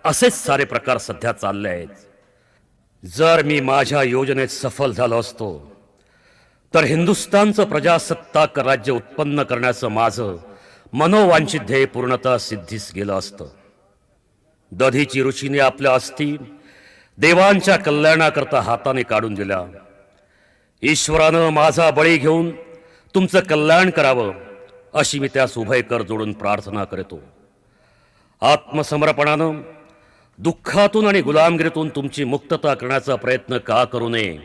असेच सारे प्रकार सध्या चालले आहेत. जर मी माझ्या योजनेत सफल झालो असतो तर हिंदुस्थानचं प्रजासत्ताक राज्य उत्पन्न करण्याचं माझं मनोवांछित ध्येय पूर्णतः सिद्धीस गेलं असतं. दधीची ऋषीने आपल्या अस्थी देवांच्या कल्याणाकरता हाताने काढून दिल्या. ईश्वरानं माझा बळी घेऊन तुमचं कल्याण करावं अशी मी त्यास उभय कर जोडून प्रार्थना करतो. आत्मसमर्पणानं दुःखातून आणि गुलामगिरीतून तुमची मुक्तता करण्याचा प्रयत्न का करू नये.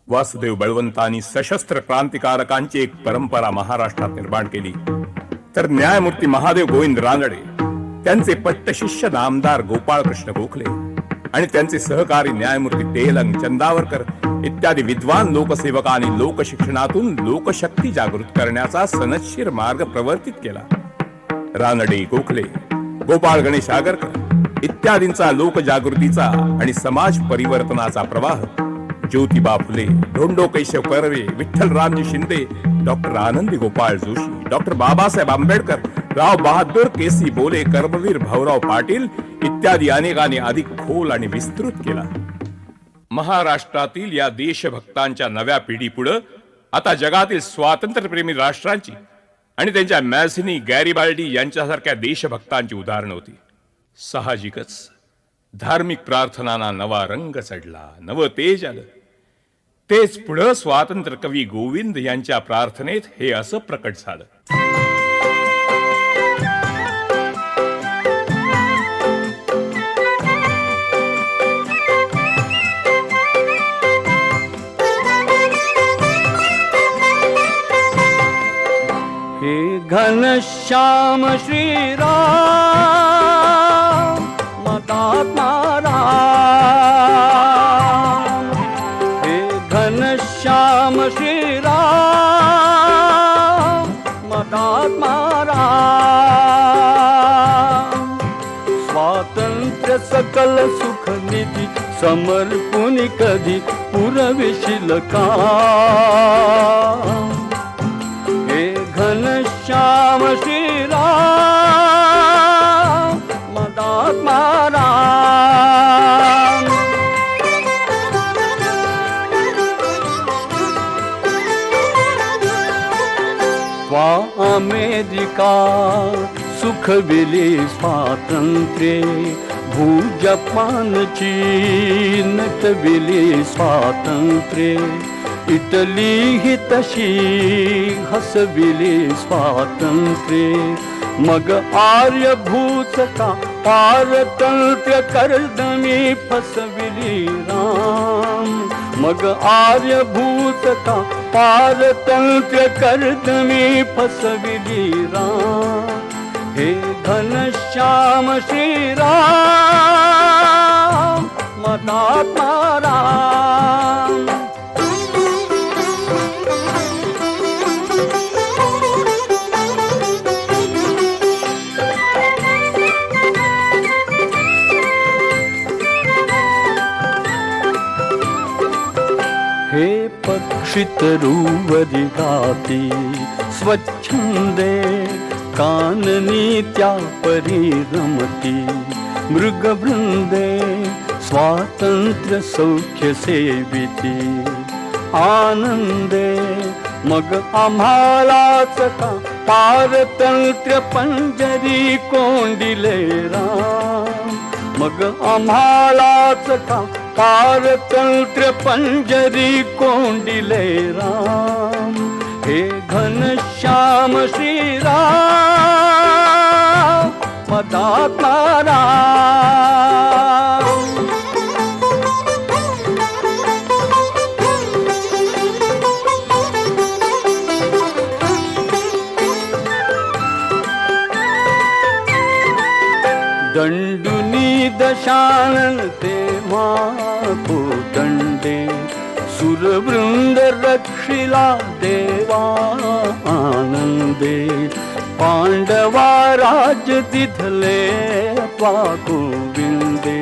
वासुदेव बळवंतांनी सशस्त्र क्रांतिकारकांची एक परंपरा महाराष्ट्रात निर्माण केली, तर न्यायमूर्ती महादेव गोविंद रानडे, त्यांचे पट्टशिष्य नामदार गोपाळकृष्ण गोखले आणि त्यांचे सहकारी न्यायमूर्ती तेलंग चंदावरकर इत्यादी विद्वान लोकसेवकांनी लोकशिक्षणातून लोकशक्ती जागृत करण्याचा सनदशीर मार्ग प्रवर्तित केला. रानडे, गोखले, गोपाळ गणेश आगरकर इत्यादींचा लोकजागृतीचा आणि समाज परिवर्तनाचा प्रवाह ज्योतिबा फुले, धोंडो केशव कर्वे, विठ्ठलरामजी शिंदे, डॉक्टर आनंदी गोपाळ जोशी, डॉक्टर बाबासाहेब आंबेडकर, राव बहादूर, केसी बोले, कर्मवीर भाऊराव पाटील इत्यादी अनेकांनी अधिक खोल आणि विस्तृत केला. महाराष्ट्रातील या देशभक्तांच्या नव्या पिढीपुढे आता जगातील स्वातंत्र्यप्रेमी राष्ट्रांची आणि त्यांच्या मॅझिनी, गॅरिबाल्डी यांच्यासारख्या देशभक्तांची उदाहरणं होती. साहजिकच धार्मिक प्रार्थनांना नवा रंग चढला, नवं तेज आलं. तेच पुढं स्वातंत्र्य कवी गोविंद यांच्या प्रार्थनेत हे असं प्रकट झालं. हे घनश्याम श्रीराम मदात्मा राम, हे घनश्याम श्रीराम मदात्मा राम. स्वातंत्र्य सकल सुख निधी समर्पुनी कधी पुरविशील का. घनश्याम श्रीराम मदात्मा राम. स्वा अमेरिका सुखविले स्वातंत्र्ये, भूजपान चीन नटविले स्वातंत्र्ये, इटली ही तशी हसविले स्वातंत्र्ये. मग आर्यभूत का पारतंत्र्य कर्दमी फसविली राम. मग आर्यभूत का पारतंत्र्य कर्दमी फसविली राम. हे घनश्याम श्रीराम मदात्मा राम. हे पक्षितरुवरी गाती स्वच्छंदे, काननी त्या परी रमती. मृगवृंदे स्वातंत्र्य सौख्य सेविती. आनंदे मग आम्हालाच का पारतंत्र्य पंजरी कोंडिले राम. मग आम्हालाच का पारतंत्र्य पंजरी कोंडिले राम. हे घनश्याम श्रीराम मदात्मा राम. दंडुनी दशानन तेव्हा दंडे सुरवृंद रक्षिला देवा आनंदे पांडवा राज तिथले पागोविंदे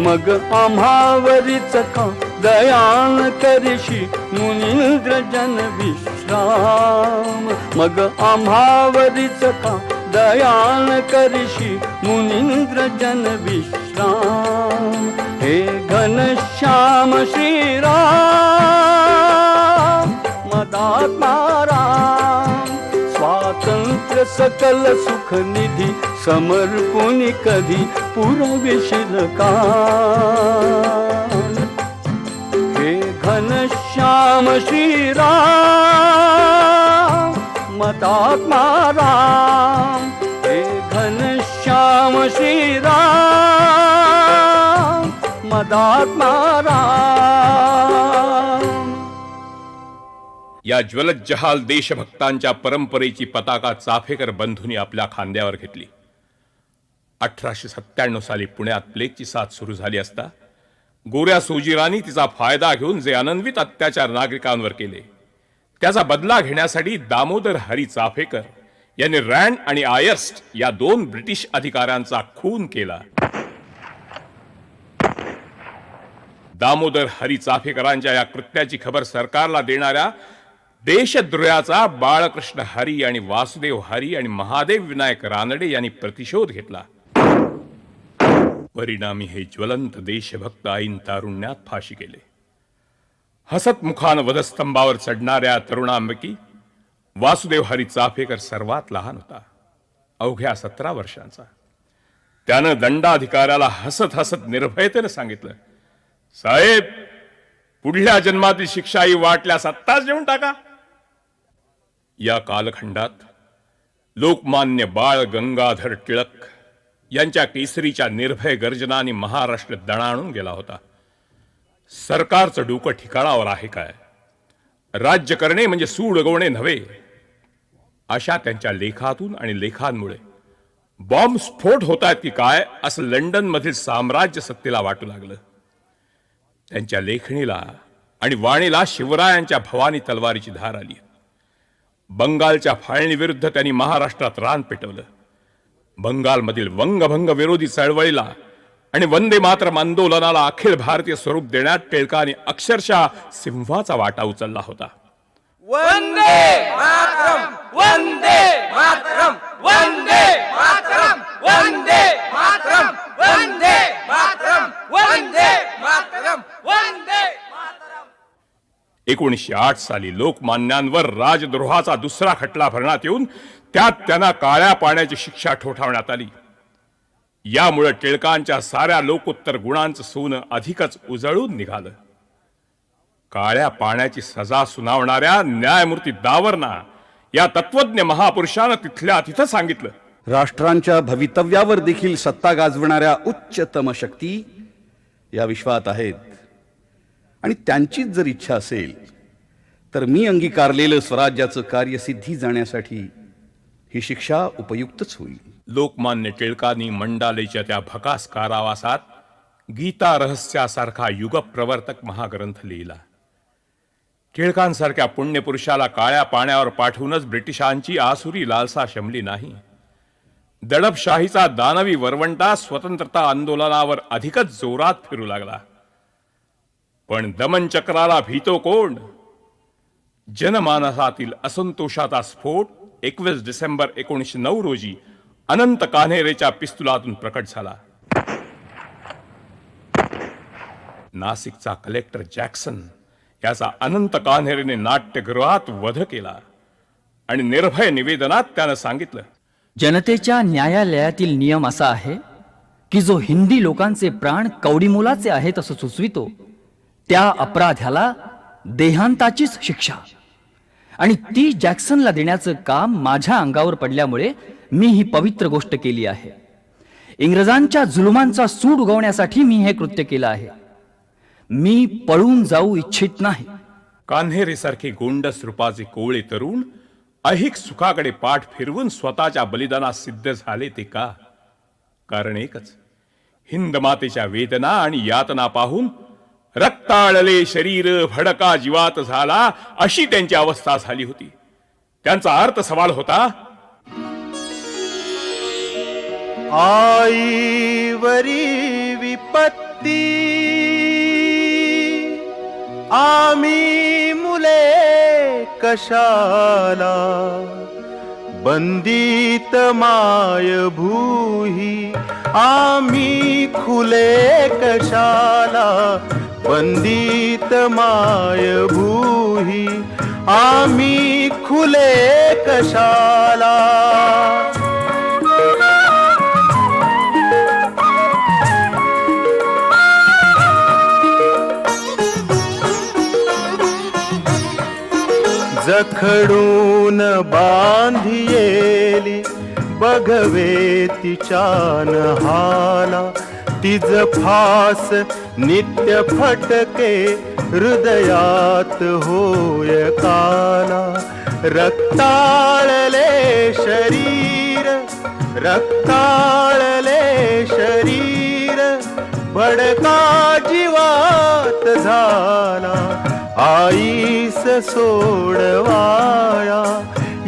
मग आम्हावरीच का दयान करशी मुनींद्र जन विश्राम मग आम्हावरीच का दयान करशी मुनींद्र जन विश्राम हे घनश्याम श्रीराम मदात्मा राम स्वातंत्र्य सकल सुख निधी समर्पुनी कधी पुरविशील का हे घनश्याम श्रीराम मदात्मा राम हे घनश्याम श्रीराम मदात्मा राम. या ज्वलत जहाल देशभक्तांच्या परंपरेची पताका चाफेकर बंधूंनी आपल्या खांद्यावर घेतली. 1897 साली पुण्यात प्लेगची साथ सुरू झाली असता गोऱ्या सोजीरांनी तिचा फायदा घेऊन जे अनन्वित अत्याचार नागरिकांवर केले त्याचा बदला घेण्यासाठी दामोदर हरी चाफेकर यांनी रँड आणि आयर्स्ट या 2 ब्रिटिश अधिकाऱ्यांचा खून केला. दामोदर हरी चाफेकरांच्या या कृत्याची खबर सरकारला देणाऱ्या देशद्रोहाचा बाळकृष्ण हरी आणि वासुदेव हरी आणि महादेव विनायक रानडे यांनी प्रतिशोध घेतला. परिणामी हे ज्वलंत देशभक्त ऐन तारुण्यात फाशी गेले. हसतमुखान वधस्तंभावर चढणाऱ्या तरुणांपैकी वासुदेव हरी चाफेकर सर्वात लहान होता, अवघ्या 17 वर्षांचा. त्यानं दंडाधिकाऱ्याला हसत हसत निर्भयतेने सांगितलं, साहेब, पुढल्या जन्मातील शिक्षाही वाटल्यास आत्ताच देऊन टाका. या कालखंडात लोकमान्य बाळ गंगाधर टिळक यांच्या केसरीच्या निर्भय गर्जनाने महाराष्ट्र दणाणून गेला होता. सरकारचं डोकं ठिकाणावर आहे काय, राज्य करणे म्हणजे सूड उगवणे नव्हे, अशा त्यांच्या लेखातून आणि लेखांमुळे बॉम्ब स्फोट होत आहेत की काय असं लंडन मधील साम्राज्य सत्तेला वाटू लागलं. त्यांच्या लेखणीला आणि वाणीला शिवरायांच्या भवानी तलवारीची धार आली. बंगालच्या फाळणीविरुद्ध त्यांनी महाराष्ट्रात रान पेटवलं. बंगालमधील वंगभंग विरोधी चळवळीला आणि वंदे मातरम आंदोलनाला अखिल भारतीय स्वरूप देण्यात टिळकाने अक्षरशः सिंहाचा वाटा उचलला होता. वंदे मातरम, वंदे मातरम, वंदे मातरम, वंदे मातरम, वंदे मातरम, वंदे मातरम, वंदे मातरम. 1908 साली लोकमान्यांवर राजद्रोहाचा दुसरा खटला भरण्यात येऊन त्यात त्यांना काळ्या पाण्याची शिक्षा ठोठावण्यात आली. यामुळे टिळकांच्या साऱ्या लोकोत्तर गुणांचं सोनं अधिकच उजळून निघालं. काळ्या पाण्याची सजा सुनावणाऱ्या न्यायमूर्ती दावरना या तत्वज्ञ महापुरुषानं तिथल्या तिथं सांगितलं, राष्ट्रांच्या भवितव्यावर देखील सत्ता गाजवणाऱ्या उच्चतम शक्ती या विश्वात आहेत आणि त्यांचीच जर इच्छा असेल तर मी अंगीकारलेलं स्वराज्याचं कार्य सिद्धी जाण्यासाठी ही शिक्षा उपयुक्तच होईल. लोकमान्य टिळकांनी मंडालेच्या त्या भकास कारावासात गीता रहस्यासारखा युगप्रवर्तक महाग्रंथ लिहिला. टिळकांसारख्या पुण्यपुरुषाला काळ्या पाण्यावर पाठवूनच ब्रिटिशांची आसुरी लालसा शमली नाही. दडपशाहीचा दानवी वरवंटा स्वतंत्रता आंदोलनावर अधिकच जोरात फिरू लागला. पण दमनचक्राला भीतो कोण? जनमानसातील असंतोषाचा स्फोट 21 डिसेंबर 1909 रोजी अनंत कान्हेरेच्या पिस्तुलातून प्रकट झाला. नाशिकचा कलेक्टर जॅक्सन याचा अनंत कान्हेरेने नाट्यगृहात वध केला आणि निर्भय निवेदनात त्यानं सांगितलं, जनतेच्या न्यायालयातील नियम असा आहे की जो हिंदी लोकांचे प्राण कवडीमोलाचे आहेत असं सुचवितो त्या अपराध्याला देहांताचीच शिक्षा, आणि ती जॅक्सनला देण्याचं काम माझ्या अंगावर पडल्यामुळे मी ही पवित्र गोष्ट केली आहे. इंग्रजांच्या जुलुमांचा सूड उगवण्यासाठी मी हे कृत्य केलं आहे. मी पळून जाऊ इच्छित नाही. कान्हेरेसारखे गोंडस रूपाचे कोवळे तरुण ऐहिक सुखाकडे पाठ फिरवून स्वतःच्या बलिदानात सिद्ध झाले ते का? कारण एकच, हिंद मातेच्या वेदना आणि यातना पाहून रक्ताळले शरीर भडका जीवात झाला, अशी त्यांची अवस्था झाली होती. त्यांचा अर्थ सवाल होता, आईवरी विपत्ती आम्ही मुले कशाला, बंदित माय भूही आम्ही खुले कशाला, बंदित माय भूही आम्ही खुले कशाला. जखडून बांधियेली बघवे तिच्यान हाला, तिज फास नित्य फटके हृदयात होय काला. रक्ताळले शरीर, रक्ताळले शरीर भडका जीवात झाला. आईस सोडवाया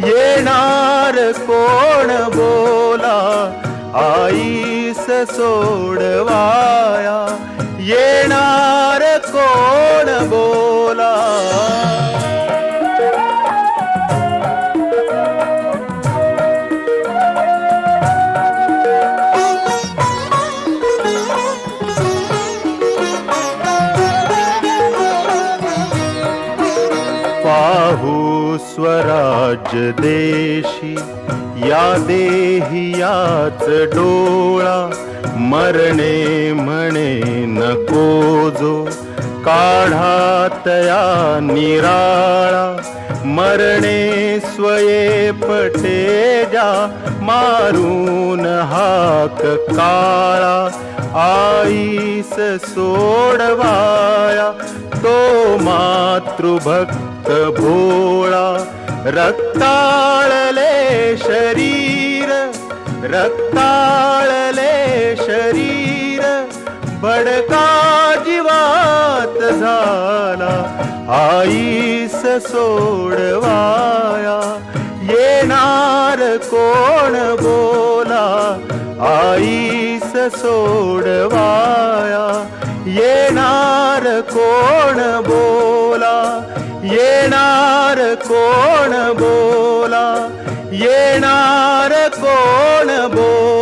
येणार कोण बोला, आईस सोडवाया येणार कोण बोला. पाहू स्वराज्य देशी या देहियाच डोळा, मरणे म्हणे नको जो काढा तया निराळा. मरणे स्वये पटे जा मारून हाक काळा. आईस सोडवाया तो मातृभक्त भोळा. रक्ताळले शरीर, रक्ताळले शरीर भडका जीवात झाला. आईस सोडवाया येणार कोण बोला, आईस सोडवाया येणार कोण बोला, येणार कोण बोला, येणार कोण बोला.